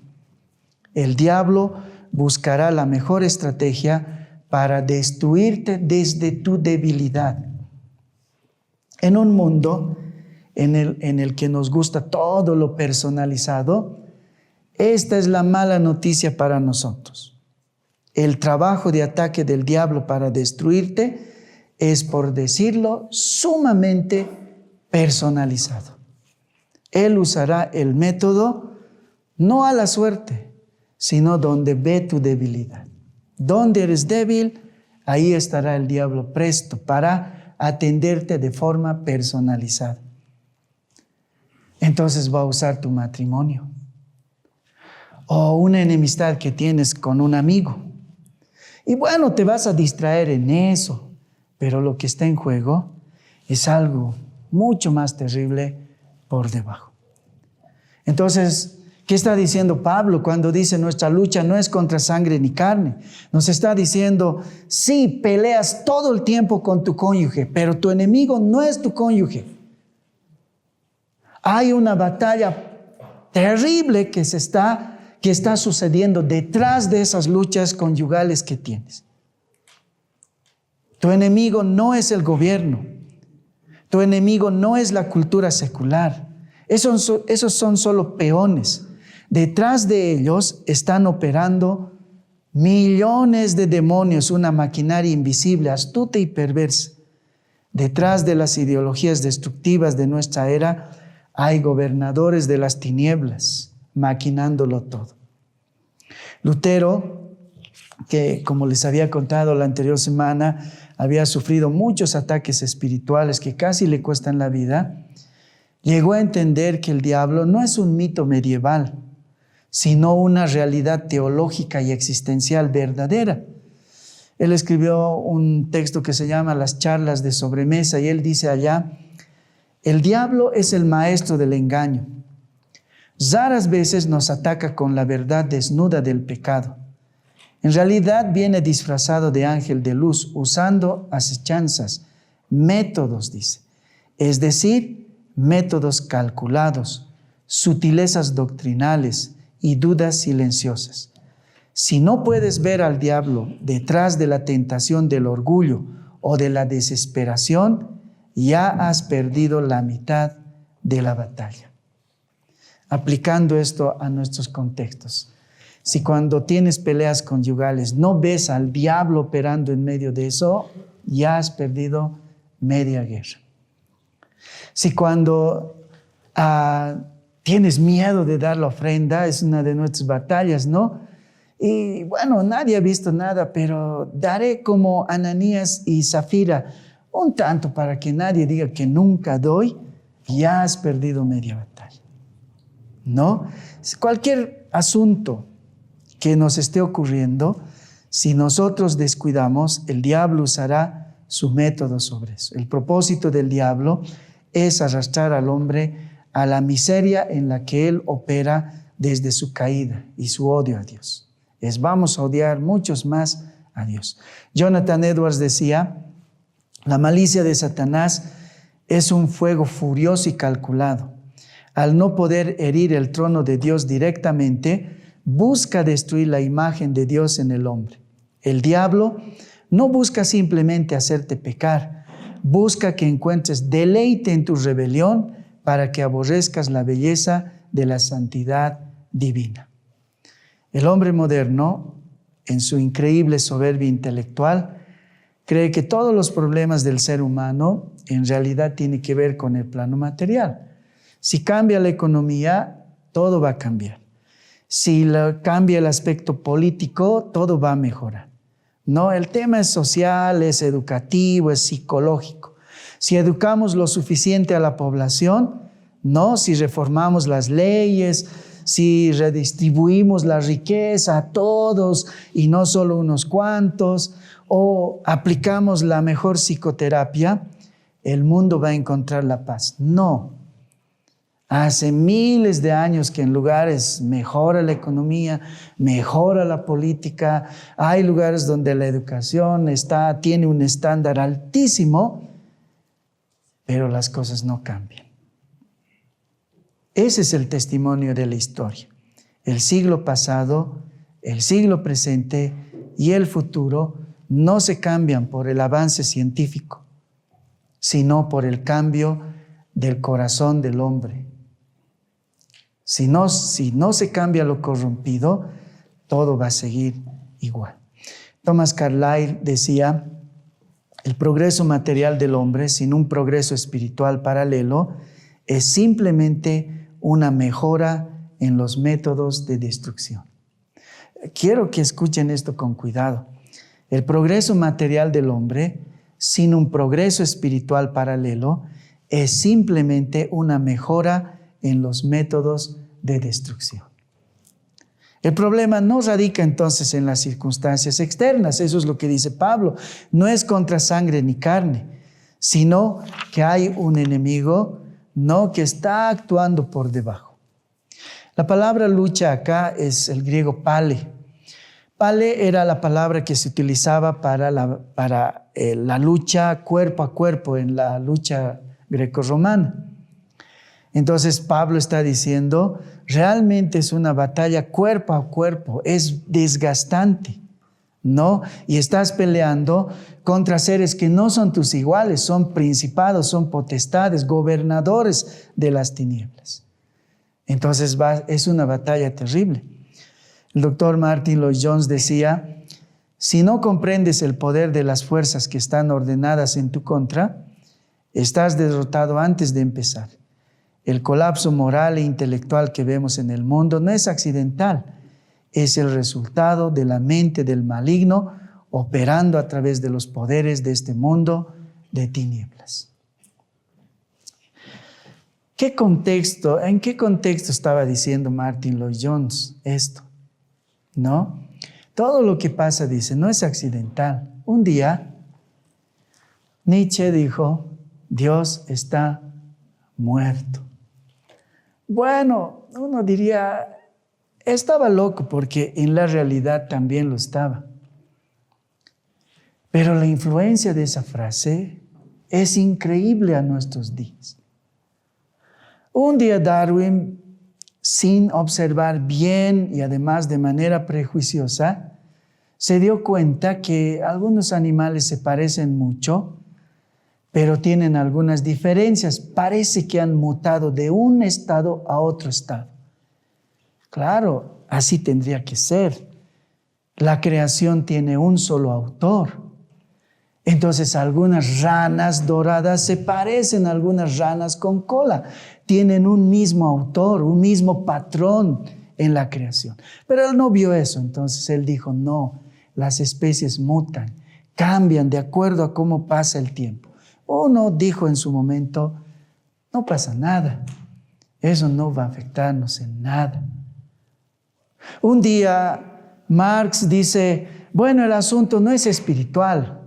El diablo buscará la mejor estrategia para destruirte desde tu debilidad. En un mundo en el que nos gusta todo lo personalizado, esta es la mala noticia para nosotros. El trabajo de ataque del diablo para destruirte es, por decirlo, sumamente personalizado. Él usará el método no a la suerte, sino donde ve tu debilidad. Donde eres débil, ahí estará el diablo presto para atenderte de forma personalizada. Entonces va a usar tu matrimonio o una enemistad que tienes con un amigo. Y bueno, te vas a distraer en eso, pero lo que está en juego es algo mucho más terrible por debajo. Entonces, ¿qué está diciendo Pablo cuando dice nuestra lucha no es contra sangre ni carne? Nos está diciendo, sí, peleas todo el tiempo con tu cónyuge, pero tu enemigo no es tu cónyuge. Hay una batalla terrible que está sucediendo detrás de esas luchas conyugales que tienes. Tu enemigo no es el gobierno. Tu enemigo no es la cultura secular. Esos son solo peones. Detrás de ellos están operando millones de demonios, una maquinaria invisible, astuta y perversa. Detrás de las ideologías destructivas de nuestra era hay gobernadores de las tinieblas maquinándolo todo. Lutero, que como les había contado la anterior semana, había sufrido muchos ataques espirituales que casi le cuestan la vida, llegó a entender que el diablo no es un mito medieval, sino una realidad teológica y existencial verdadera. Él escribió un texto que se llama Las charlas de sobremesa, y él dice allá: el diablo es el maestro del engaño. Raras veces nos ataca con la verdad desnuda del pecado. En realidad viene disfrazado de ángel de luz, usando acechanzas, métodos, dice. Es decir, métodos calculados, sutilezas doctrinales y dudas silenciosas. Si no puedes ver al diablo detrás de la tentación del orgullo o de la desesperación, ya has perdido la mitad de la batalla. Aplicando esto a nuestros contextos. Si cuando tienes peleas conyugales no ves al diablo operando en medio de eso, ya has perdido media guerra. Si cuando tienes miedo de dar la ofrenda, es una de nuestras batallas, ¿no? Y bueno, nadie ha visto nada, pero daré como Ananías y Zafira, un tanto para que nadie diga que nunca doy, ya has perdido media batalla. ¿No? Cualquier asunto que nos esté ocurriendo, si nosotros descuidamos, el diablo usará su método sobre eso. El propósito del diablo es arrastrar al hombre a la miseria en la que él opera desde su caída y su odio a Dios. Vamos a odiar muchos más a Dios. Jonathan Edwards decía: la malicia de Satanás es un fuego furioso y calculado. al no poder herir el trono de Dios directamente, busca destruir la imagen de Dios en el hombre. El diablo no busca simplemente hacerte pecar, busca que encuentres deleite en tu rebelión para que aborrezcas la belleza de la santidad divina. El hombre moderno, en su increíble soberbia intelectual, cree que todos los problemas del ser humano en realidad tienen que ver con el plano material. Si cambia la economía, todo va a cambiar. Si cambia el aspecto político, todo va a mejorar. No, el tema es social, es educativo, es psicológico. Si educamos lo suficiente a la población, no, si reformamos las leyes, si redistribuimos la riqueza a todos y no solo unos cuantos, o aplicamos la mejor psicoterapia, el mundo va a encontrar la paz. No. Hace miles de años que en lugares mejora la economía, mejora la política, hay lugares donde la educación tiene un estándar altísimo, pero las cosas no cambian. Ese es el testimonio de la historia. El siglo pasado, el siglo presente y el futuro no se cambian por el avance científico, sino por el cambio del corazón del hombre. Si no se cambia lo corrompido, todo va a seguir igual. Thomas Carlyle decía, el progreso material del hombre sin un progreso espiritual paralelo es simplemente una mejora en los métodos de destrucción. Quiero que escuchen esto con cuidado. El progreso material del hombre sin un progreso espiritual paralelo es simplemente una mejora en los métodos de destrucción. El problema no radica entonces en las circunstancias externas, eso es lo que dice Pablo, no es contra sangre ni carne, sino que hay un enemigo, no, que está actuando por debajo. La palabra lucha acá es el griego pale. Pale era la palabra que se utilizaba para la lucha cuerpo a cuerpo en la lucha grecorromana. Entonces Pablo está diciendo, realmente es una batalla cuerpo a cuerpo, es desgastante, ¿no? Y estás peleando contra seres que no son tus iguales, son principados, son potestades, gobernadores de las tinieblas. Entonces es una batalla terrible. El doctor Martin Lloyd-Jones decía, si no comprendes el poder de las fuerzas que están ordenadas en tu contra, estás derrotado antes de empezar. El colapso moral e intelectual que vemos en el mundo no es accidental, es el resultado de la mente del maligno operando a través de los poderes de este mundo de tinieblas. ¿En qué contexto estaba diciendo Martin Lloyd-Jones esto? ¿No? Todo lo que pasa, dice, no es accidental. Un día, Nietzsche dijo, Dios está muerto. Bueno, uno diría, estaba loco porque en la realidad también lo estaba. Pero la influencia de esa frase es increíble a nuestros días. Un día Darwin, sin observar bien y además de manera prejuiciosa, se dio cuenta que algunos animales se parecen mucho, pero tienen algunas diferencias. Parece que han mutado de un estado a otro estado. Claro, así tendría que ser. La creación tiene un solo autor. Entonces algunas ranas doradas se parecen a algunas ranas con cola. Tienen un mismo autor, un mismo patrón en la creación. Pero él no vio eso, entonces él dijo, no, las especies mutan, cambian de acuerdo a cómo pasa el tiempo. Uno dijo en su momento, no pasa nada, eso no va a afectarnos en nada. Un día Marx dice, bueno, el asunto no es espiritual.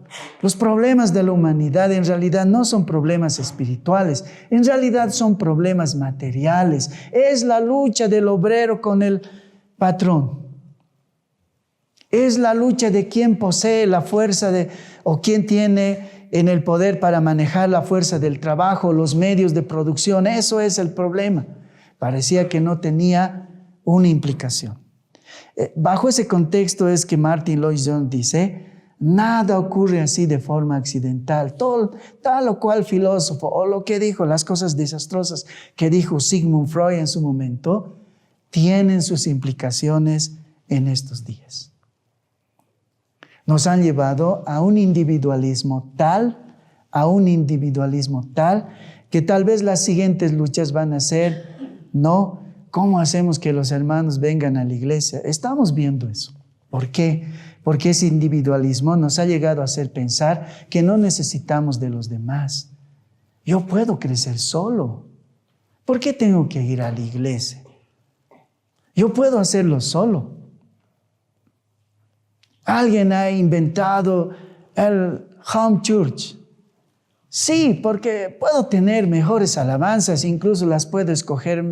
Los problemas de la humanidad en realidad no son problemas espirituales, en realidad son problemas materiales. Es la lucha del obrero con el patrón. Es la lucha de quien posee la fuerza o quien tiene en el poder para manejar la fuerza del trabajo, los medios de producción. Eso es el problema. Parecía que no tenía una implicación. Bajo ese contexto es que Martin Lloyd-Jones dice, nada ocurre así de forma accidental. Tal o cual filósofo, o lo que dijo, las cosas desastrosas que dijo Sigmund Freud en su momento, tienen sus implicaciones en estos días. Nos han llevado a un individualismo tal, que tal vez las siguientes luchas van a ser, no, ¿cómo hacemos que los hermanos vengan a la iglesia? Estamos viendo eso. ¿Por qué? Porque ese individualismo nos ha llegado a hacer pensar que no necesitamos de los demás. Yo puedo crecer solo. ¿Por qué tengo que ir a la iglesia? Yo puedo hacerlo solo. Alguien ha inventado el home church. Sí, porque puedo tener mejores alabanzas, incluso las puedo escoger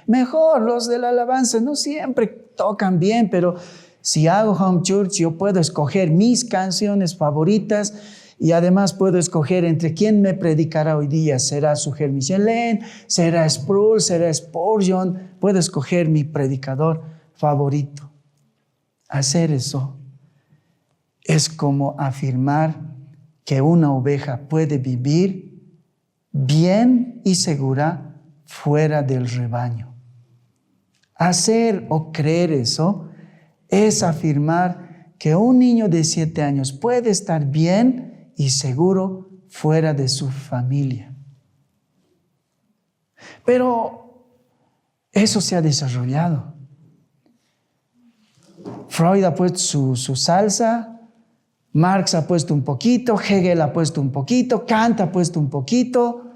mejor. Los de la alabanza no siempre tocan bien, pero si hago home church, yo puedo escoger mis canciones favoritas y además puedo escoger entre quién me predicará hoy día. ¿Será Suger Michelin? ¿Será Sproul? ¿Será Spurgeon? Puedo escoger mi predicador favorito. Hacer eso es como afirmar que una oveja puede vivir bien y segura fuera del rebaño. Hacer o creer eso es afirmar que un niño de 7 años puede estar bien y seguro fuera de su familia. Pero eso se ha desarrollado. Freud ha puesto su salsa, Marx ha puesto un poquito, Hegel ha puesto un poquito, Kant ha puesto un poquito.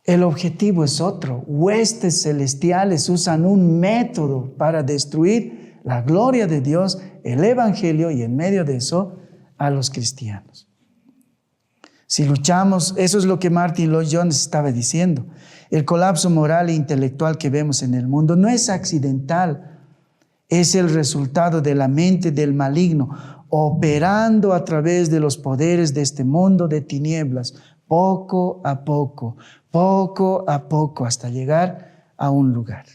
El objetivo es otro. Huestes celestiales usan un método para destruir la gloria de Dios, el evangelio y en medio de eso a los cristianos. Si luchamos, eso es lo que Martin Lloyd-Jones estaba diciendo. El colapso moral e intelectual que vemos en el mundo no es accidental, es el resultado de la mente del maligno operando a través de los poderes de este mundo de tinieblas, poco a poco, hasta llegar a un lugar.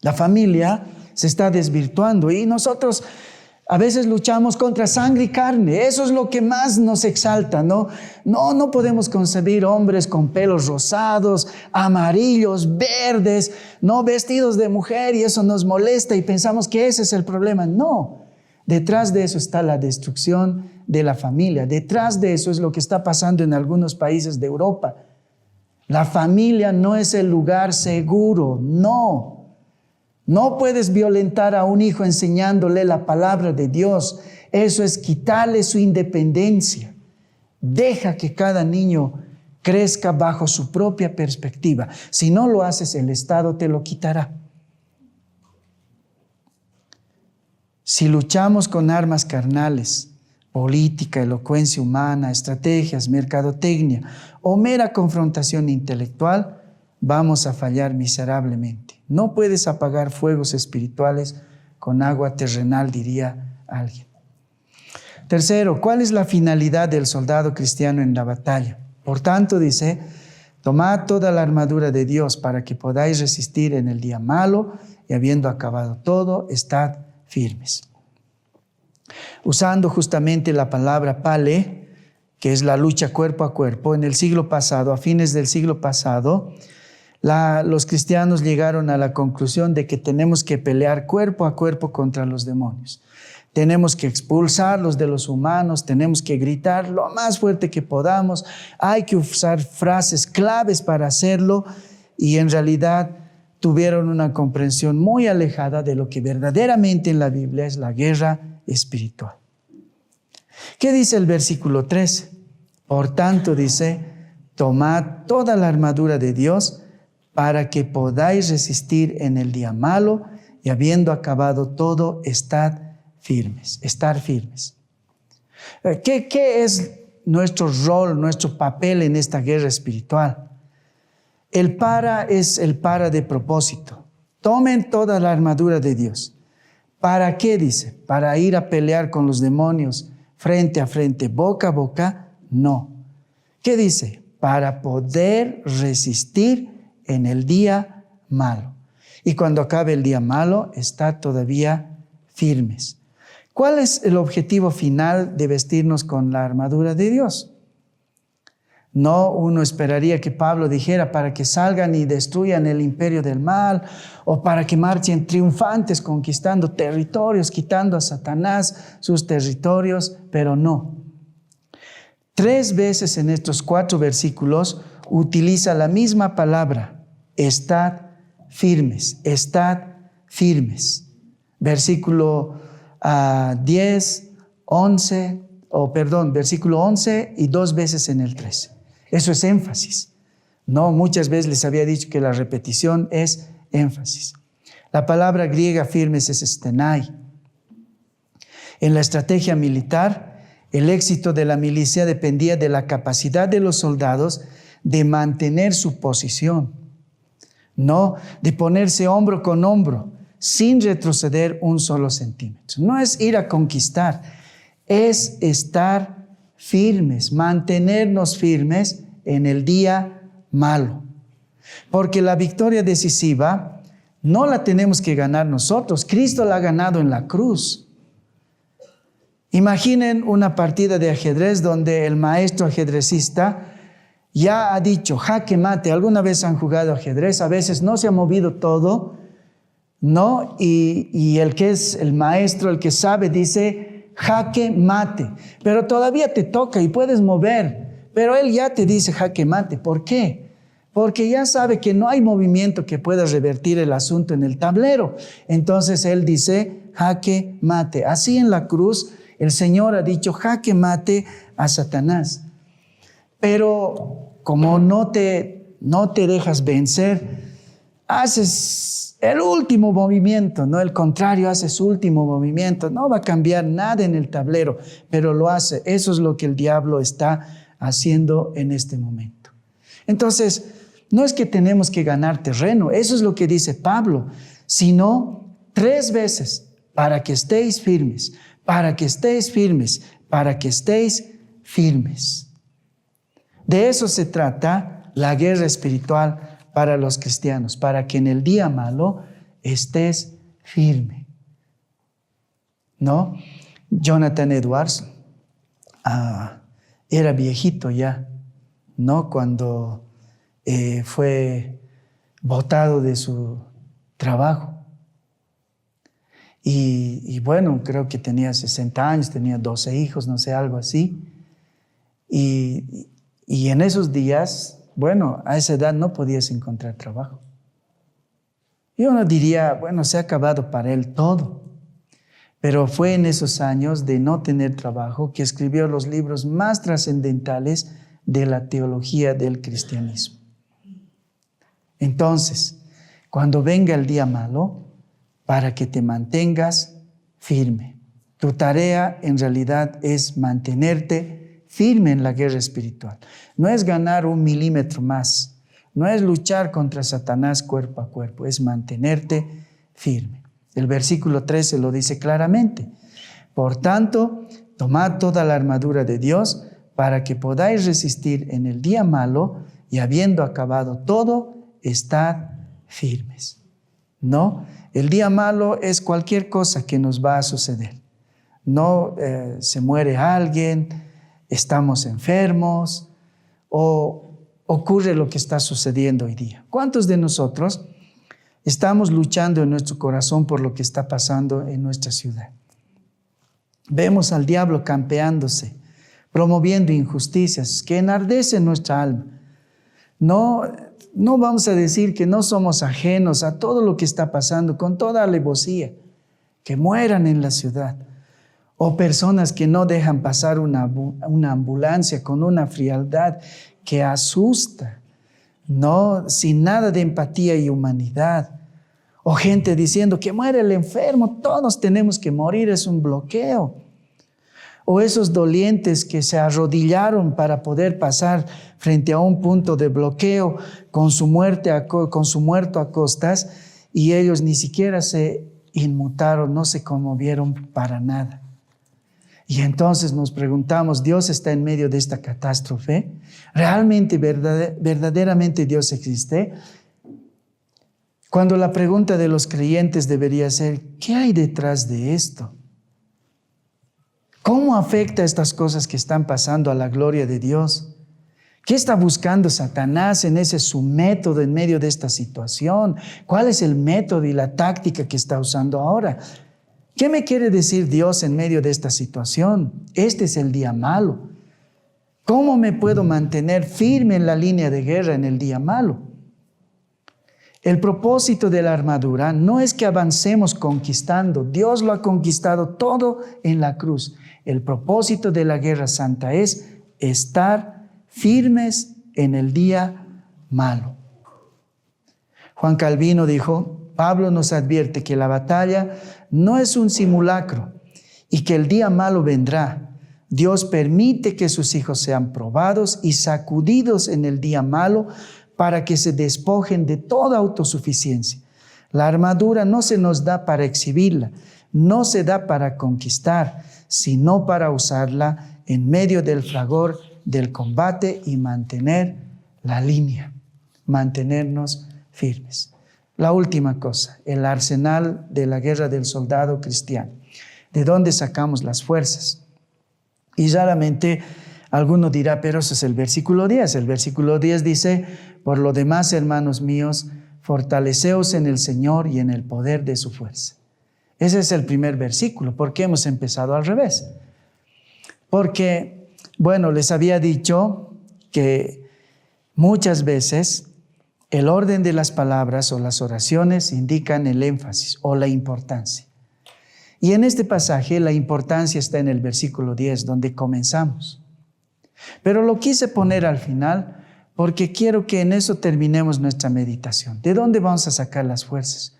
La familia se está desvirtuando y nosotros a veces luchamos contra sangre y carne. Eso es lo que más nos exalta, ¿no? No podemos concebir hombres con pelos rosados, amarillos, verdes, no vestidos de mujer, y eso nos molesta y pensamos que ese es el problema. No, detrás de eso está la destrucción de la familia. Detrás de eso es lo que está pasando en algunos países de Europa. La familia no es el lugar seguro, no. No puedes violentar a un hijo enseñándole la palabra de Dios. Eso es quitarle su independencia. Deja que cada niño crezca bajo su propia perspectiva. Si no lo haces, el Estado te lo quitará. Si luchamos con armas carnales, política, elocuencia humana, estrategias, mercadotecnia o mera confrontación intelectual, vamos a fallar miserablemente. No puedes apagar fuegos espirituales con agua terrenal, diría alguien. Tercero, ¿cuál es la finalidad del soldado cristiano en la batalla? Por tanto, dice, tomad toda la armadura de Dios para que podáis resistir en el día malo y habiendo acabado todo, estad firmes. Usando justamente la palabra pale, que es la lucha cuerpo a cuerpo, en el siglo pasado, a fines del siglo pasado, los cristianos llegaron a la conclusión de que tenemos que pelear cuerpo a cuerpo contra los demonios. Tenemos que expulsarlos de los humanos, tenemos que gritar lo más fuerte que podamos, hay que usar frases claves para hacerlo, y en realidad tuvieron una comprensión muy alejada de lo que verdaderamente en la Biblia es la guerra espiritual. ¿Qué dice el versículo 13? Por tanto, dice, tomad toda la armadura de Dios para que podáis resistir en el día malo y habiendo acabado todo, estar firmes. ¿Qué es nuestro rol, nuestro papel en esta guerra espiritual? El para es el para de propósito. Tomen toda la armadura de Dios. ¿Para qué dice? ¿Para ir a pelear con los demonios frente a frente, boca a boca? No. ¿Qué dice? para poder resistir en el día malo. Y cuando acabe el día malo, estar todavía firmes. ¿Cuál es el objetivo final de vestirnos con la armadura de Dios? No uno esperaría que Pablo dijera para que salgan y destruyan el imperio del mal, o para que marchen triunfantes conquistando territorios, quitando a Satanás sus territorios, pero no. 3 veces en estos 4 versículos utiliza la misma palabra: estad firmes, estad firmes. Versículo versículo 11 y 2 veces en el 13. Eso es énfasis. No, muchas veces les había dicho que la repetición es énfasis. La palabra griega firmes es stenai. En la estrategia militar, el éxito de la milicia dependía de la capacidad de los soldados de mantener su posición, no de ponerse hombro con hombro sin retroceder un solo centímetro. No es ir a conquistar, es estar firmes, mantenernos firmes en el día malo. Porque la victoria decisiva no la tenemos que ganar nosotros. Cristo la ha ganado en la cruz. Imaginen una partida de ajedrez donde el maestro ajedrecista ya ha dicho jaque mate. ¿Alguna vez han jugado ajedrez? A veces no se ha movido todo, ¿no? Y el que es el maestro, el que sabe, dice jaque mate. Pero todavía te toca y puedes mover. Pero él ya te dice jaque mate. ¿Por qué? Porque ya sabe que no hay movimiento que pueda revertir el asunto en el tablero. Entonces él dice jaque mate. Así en la cruz el Señor ha dicho jaque mate a Satanás. Pero como no te dejas vencer, haces el último movimiento, no el contrario, haces último movimiento. No va a cambiar nada en el tablero, pero lo hace. Eso es lo que el diablo está haciendo en este momento. Entonces, no es que tenemos que ganar terreno, eso es lo que dice Pablo, sino 3 veces, para que estéis firmes, para que estéis firmes, para que estéis firmes. De eso se trata la guerra espiritual para los cristianos, para que en el día malo estés firme. ¿No? Jonathan Edwards era viejito ya, ¿no? Cuando fue botado de su trabajo. Y bueno, creo que tenía 60 años, tenía 12 hijos, no sé, algo así. Y en esos días, bueno, a esa edad no podías encontrar trabajo. Y uno diría, bueno, se ha acabado para él todo. Pero fue en esos años de no tener trabajo que escribió los libros más trascendentales de la teología del cristianismo. Entonces, cuando venga el día malo, para que te mantengas firme. Tu tarea en realidad es mantenerte firme en la guerra espiritual. No es ganar 1 milímetro más. No es luchar contra Satanás cuerpo a cuerpo. Es mantenerte firme. El versículo 13 lo dice claramente. Por tanto, tomad toda la armadura de Dios para que podáis resistir en el día malo y habiendo acabado todo, estad firmes. ¿No? El día malo es cualquier cosa que nos va a suceder. No se muere alguien, estamos enfermos o ocurre lo que está sucediendo hoy día. ¿Cuántos de nosotros estamos luchando en nuestro corazón por lo que está pasando en nuestra ciudad? Vemos al diablo campeándose, promoviendo injusticias que enardecen nuestra alma. No vamos a decir que no somos ajenos a todo lo que está pasando con toda alevosía, que mueran en la ciudad, o personas que no dejan pasar una ambulancia con una frialdad que asusta, no, sin nada de empatía y humanidad, o gente diciendo que muere el enfermo, todos tenemos que morir, es un bloqueo. O esos dolientes que se arrodillaron para poder pasar frente a un punto de bloqueo con su muerto a costas, y ellos ni siquiera se inmutaron, no se conmovieron para nada. Y entonces nos preguntamos, ¿Dios está en medio de esta catástrofe? ¿Realmente, verdaderamente Dios existe? Cuando la pregunta de los creyentes debería ser, ¿qué hay detrás de esto? ¿Cómo afecta estas cosas que están pasando a la gloria de Dios? ¿Qué está buscando Satanás en ese su método en medio de esta situación? ¿Cuál es el método y la táctica que está usando ahora? ¿Qué me quiere decir Dios en medio de esta situación? Este es el día malo. ¿Cómo me puedo mantener firme en la línea de guerra en el día malo? El propósito de la armadura no es que avancemos conquistando. Dios lo ha conquistado todo en la cruz. El propósito de la guerra santa es estar firmes en el día malo. Juan Calvino dijo, Pablo nos advierte que la batalla no es un simulacro y que el día malo vendrá. Dios permite que sus hijos sean probados y sacudidos en el día malo para que se despojen de toda autosuficiencia. La armadura no se nos da para exhibirla, no se da para conquistar, sino para usarla en medio del fragor del combate y mantener la línea, mantenernos firmes. La última cosa, el arsenal de la guerra del soldado cristiano. ¿De dónde sacamos las fuerzas? Y raramente alguno dirá, pero eso es el versículo 10. El versículo 10 dice, por lo demás, hermanos míos, fortaleceos en el Señor y en el poder de su fuerza. Ese es el primer versículo. ¿Por qué hemos empezado al revés? Porque, bueno, les había dicho que muchas veces el orden de las palabras o las oraciones indican el énfasis o la importancia. Y en este pasaje la importancia está en el versículo 10, donde comenzamos. Pero lo quise poner al final porque quiero que en eso terminemos nuestra meditación. ¿De dónde vamos a sacar las fuerzas?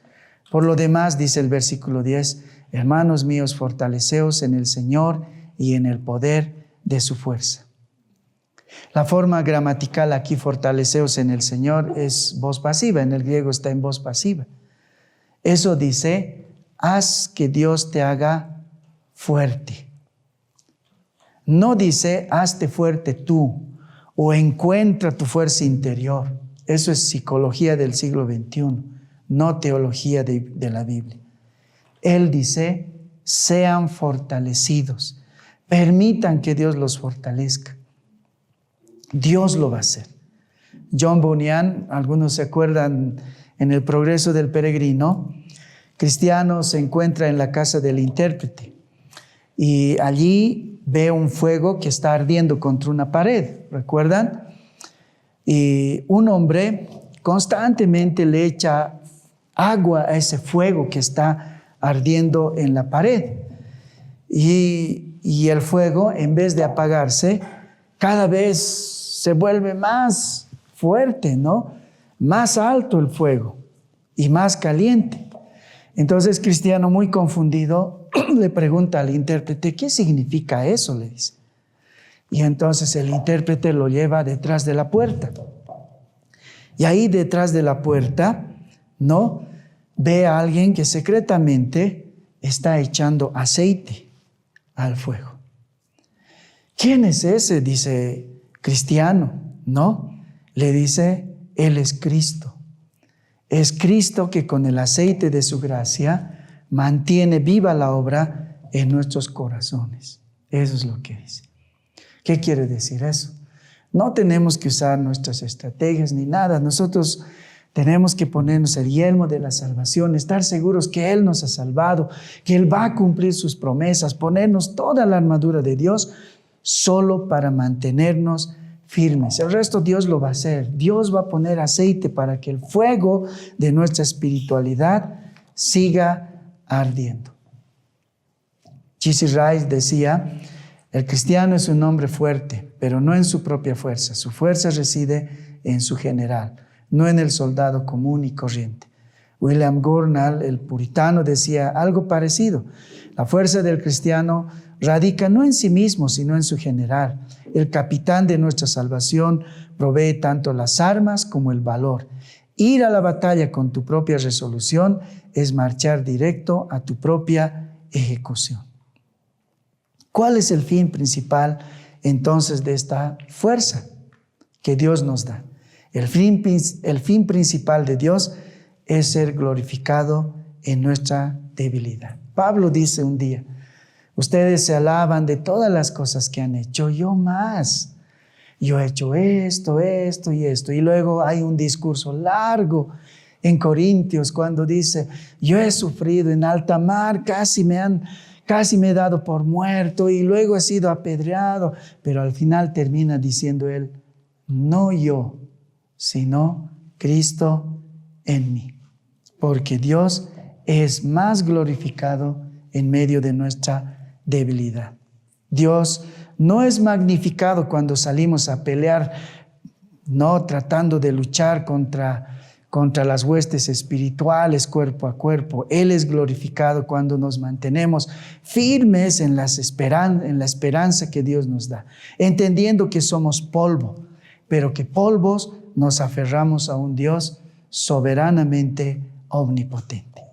Por lo demás, dice el versículo 10, hermanos míos, fortaleceos en el Señor y en el poder de su fuerza. La forma gramatical aquí, fortaleceos en el Señor, es voz pasiva. En el griego está en voz pasiva. Eso dice, haz que Dios te haga fuerte. No dice, hazte fuerte tú o encuentra tu fuerza interior. Eso es psicología del siglo XXI, no teología de la Biblia. Él dice, sean fortalecidos. Permitan que Dios los fortalezca. Dios lo va a hacer. John Bunyan, algunos se acuerdan en El progreso del peregrino, Cristiano se encuentra en la casa del intérprete y allí ve un fuego que está ardiendo contra una pared, ¿recuerdan? Y un hombre constantemente le echa agua a ese fuego que está ardiendo en la pared. Y el fuego, en vez de apagarse, cada vez se vuelve más fuerte, ¿no? Más alto el fuego y más caliente. Entonces Cristiano, muy confundido, le pregunta al intérprete, ¿qué significa eso?, le dice. Y entonces el intérprete lo lleva detrás de la puerta. Y ahí detrás de la puerta, ¿no?, ve a alguien que secretamente está echando aceite al fuego. ¿Quién es ese?, dice Cristiano. No, le dice, Él es Cristo. Es Cristo que con el aceite de su gracia mantiene viva la obra en nuestros corazones. Eso es lo que dice. ¿Qué quiere decir eso? No tenemos que usar nuestras estrategias ni nada. Nosotros tenemos que ponernos el yelmo de la salvación, estar seguros que Él nos ha salvado, que Él va a cumplir sus promesas, ponernos toda la armadura de Dios solo para mantenernos firmes. El resto Dios lo va a hacer. Dios va a poner aceite para que el fuego de nuestra espiritualidad siga ardiendo. J.C. Rice decía, el cristiano es un hombre fuerte, pero no en su propia fuerza. Su fuerza reside en su general, no en el soldado común y corriente. William Gurnall, el puritano, decía algo parecido. La fuerza del cristiano radica no en sí mismo, sino en su general. El capitán de nuestra salvación provee tanto las armas como el valor. Ir a la batalla con tu propia resolución es marchar directo a tu propia ejecución. ¿Cuál es el fin principal entonces de esta fuerza que Dios nos da? El fin principal de Dios es ser glorificado en nuestra debilidad. Pablo dice un día, ustedes se alaban de todas las cosas que han hecho, yo más. Yo he hecho esto, esto y esto. Y luego hay un discurso largo en Corintios cuando dice, yo he sufrido en alta mar, casi me he dado por muerto y luego he sido apedreado. Pero al final termina diciendo él, no yo, sino Cristo en mí. Porque Dios es más glorificado en medio de nuestra debilidad. Dios no es magnificado cuando salimos a pelear, no tratando de luchar contra las huestes espirituales cuerpo a cuerpo. Él es glorificado cuando nos mantenemos firmes en la esperanza que Dios nos da, entendiendo que somos polvo, pero que polvos nos aferramos a un Dios soberanamente omnipotente.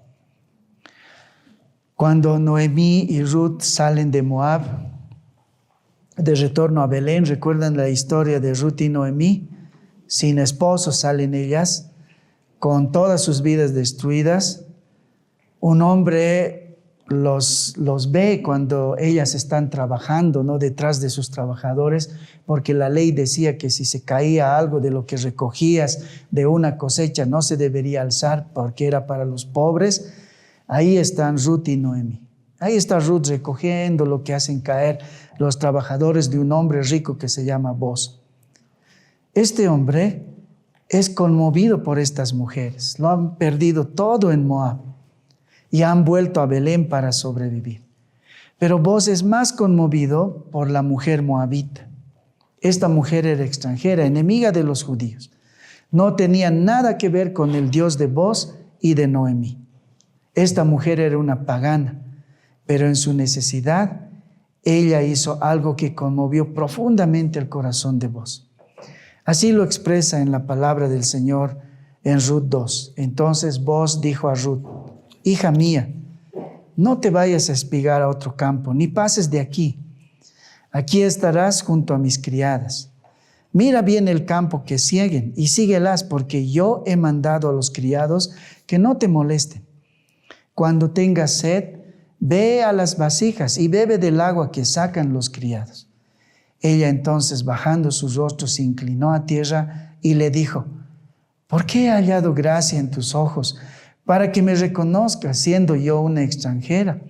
Cuando Noemí y Ruth salen de Moab, de retorno a Belén, ¿recuerdan la historia de Ruth y Noemí? Sin esposo salen ellas, con todas sus vidas destruidas. Un hombre los ve cuando ellas están trabajando, ¿no?, detrás de sus trabajadores, porque la ley decía que si se caía algo de lo que recogías de una cosecha no se debería alzar porque era para los pobres. Ahí están Ruth y Noemí. Ahí está Ruth recogiendo lo que hacen caer los trabajadores de un hombre rico que se llama Boz. Este hombre es conmovido por estas mujeres. Lo han perdido todo en Moab y han vuelto a Belén para sobrevivir. Pero Boz es más conmovido por la mujer moabita. Esta mujer era extranjera, enemiga de los judíos. No tenía nada que ver con el Dios de Boz y de Noemí. Esta mujer era una pagana, pero en su necesidad, ella hizo algo que conmovió profundamente el corazón de Boz. Así lo expresa en la palabra del Señor en Ruth 2. Entonces Boz dijo a Ruth, hija mía, no te vayas a espigar a otro campo, ni pases de aquí. Aquí estarás junto a mis criadas. Mira bien el campo que sieguen y síguelas, porque yo he mandado a los criados que no te molesten. Cuando tengas sed, ve a las vasijas y bebe del agua que sacan los criados. Ella entonces, bajando su rostro, se inclinó a tierra y le dijo, ¿por qué he hallado gracia en tus ojos para que me reconozcas siendo yo una extranjera?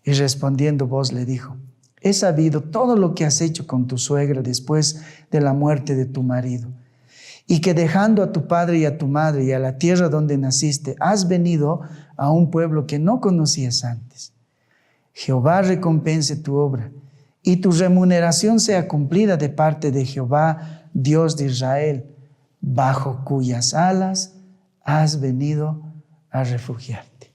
Y respondiendo Boz le dijo, he sabido todo lo que has hecho con tu suegra después de la muerte de tu marido, y que dejando a tu padre y a tu madre y a la tierra donde naciste, has venido a un pueblo que no conocías antes. Jehová recompense tu obra y tu remuneración sea cumplida de parte de Jehová, Dios de Israel, bajo cuyas alas has venido a refugiarte.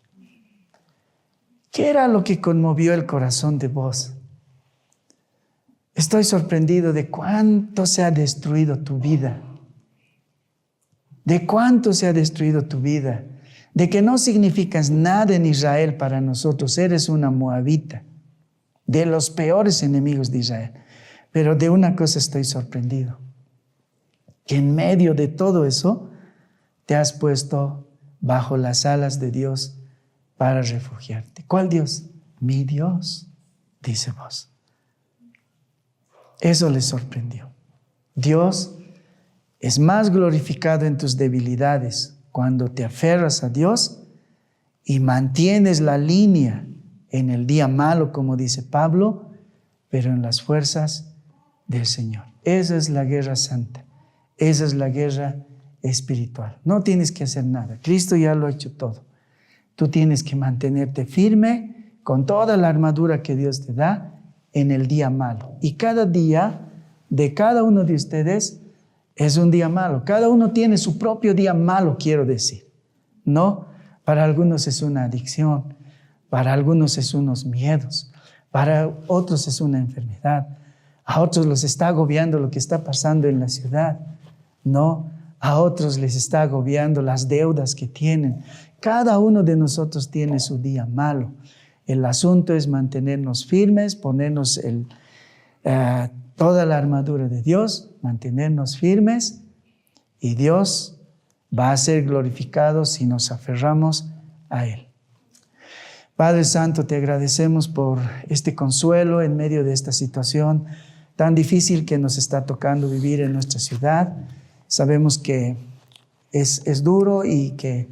¿Qué era lo que conmovió el corazón de Boz? Estoy sorprendido de cuánto se ha destruido tu vida. De cuánto se ha destruido tu vida. De que no significas nada en Israel para nosotros. Eres una moabita, de los peores enemigos de Israel. Pero de una cosa estoy sorprendido, que en medio de todo eso te has puesto bajo las alas de Dios para refugiarte. ¿Cuál Dios? Mi Dios, dice Boz. Eso le sorprendió. Dios es más glorificado en tus debilidades cuando te aferras a Dios y mantienes la línea en el día malo, como dice Pablo, pero en las fuerzas del Señor. Esa es la guerra santa. Esa es la guerra espiritual. No tienes que hacer nada. Cristo ya lo ha hecho todo. Tú tienes que mantenerte firme con toda la armadura que Dios te da en el día malo. Y cada día de cada uno de ustedes es un día malo. Cada uno tiene su propio día malo, quiero decir. No, para algunos es una adicción, para algunos es unos miedos, para otros es una enfermedad, a otros los está agobiando lo que está pasando en la ciudad. No, a otros les está agobiando las deudas que tienen. Cada uno de nosotros tiene su día malo. El asunto es mantenernos firmes, ponernos toda la armadura de Dios, mantenernos firmes, y Dios va a ser glorificado si nos aferramos a Él. Padre Santo, te agradecemos por este consuelo en medio de esta situación tan difícil que nos está tocando vivir en nuestra ciudad. Sabemos que es duro y que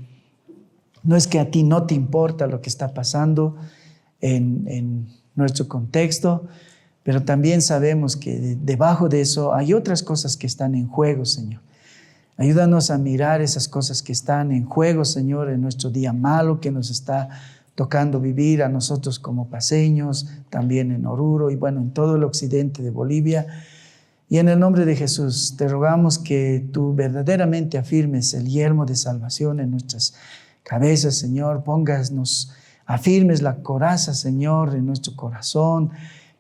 no es que a ti no te importa lo que está pasando en nuestro contexto, pero también sabemos que debajo de eso hay otras cosas que están en juego, Señor. Ayúdanos a mirar esas cosas que están en juego, Señor, en nuestro día malo que nos está tocando vivir a nosotros como paceños, también en Oruro y bueno, en todo el occidente de Bolivia. Y en el nombre de Jesús te rogamos que tú verdaderamente afirmes el yelmo de salvación en nuestras cabezas, Señor. Afirmes la coraza, Señor, en nuestro corazón,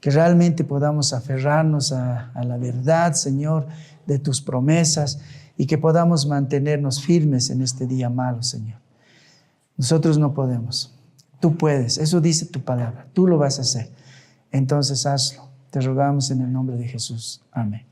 que realmente podamos aferrarnos a la verdad, Señor, de tus promesas y que podamos mantenernos firmes en este día malo, Señor. Nosotros no podemos. Tú puedes. Eso dice tu palabra. Tú lo vas a hacer. Entonces hazlo. Te rogamos en el nombre de Jesús. Amén.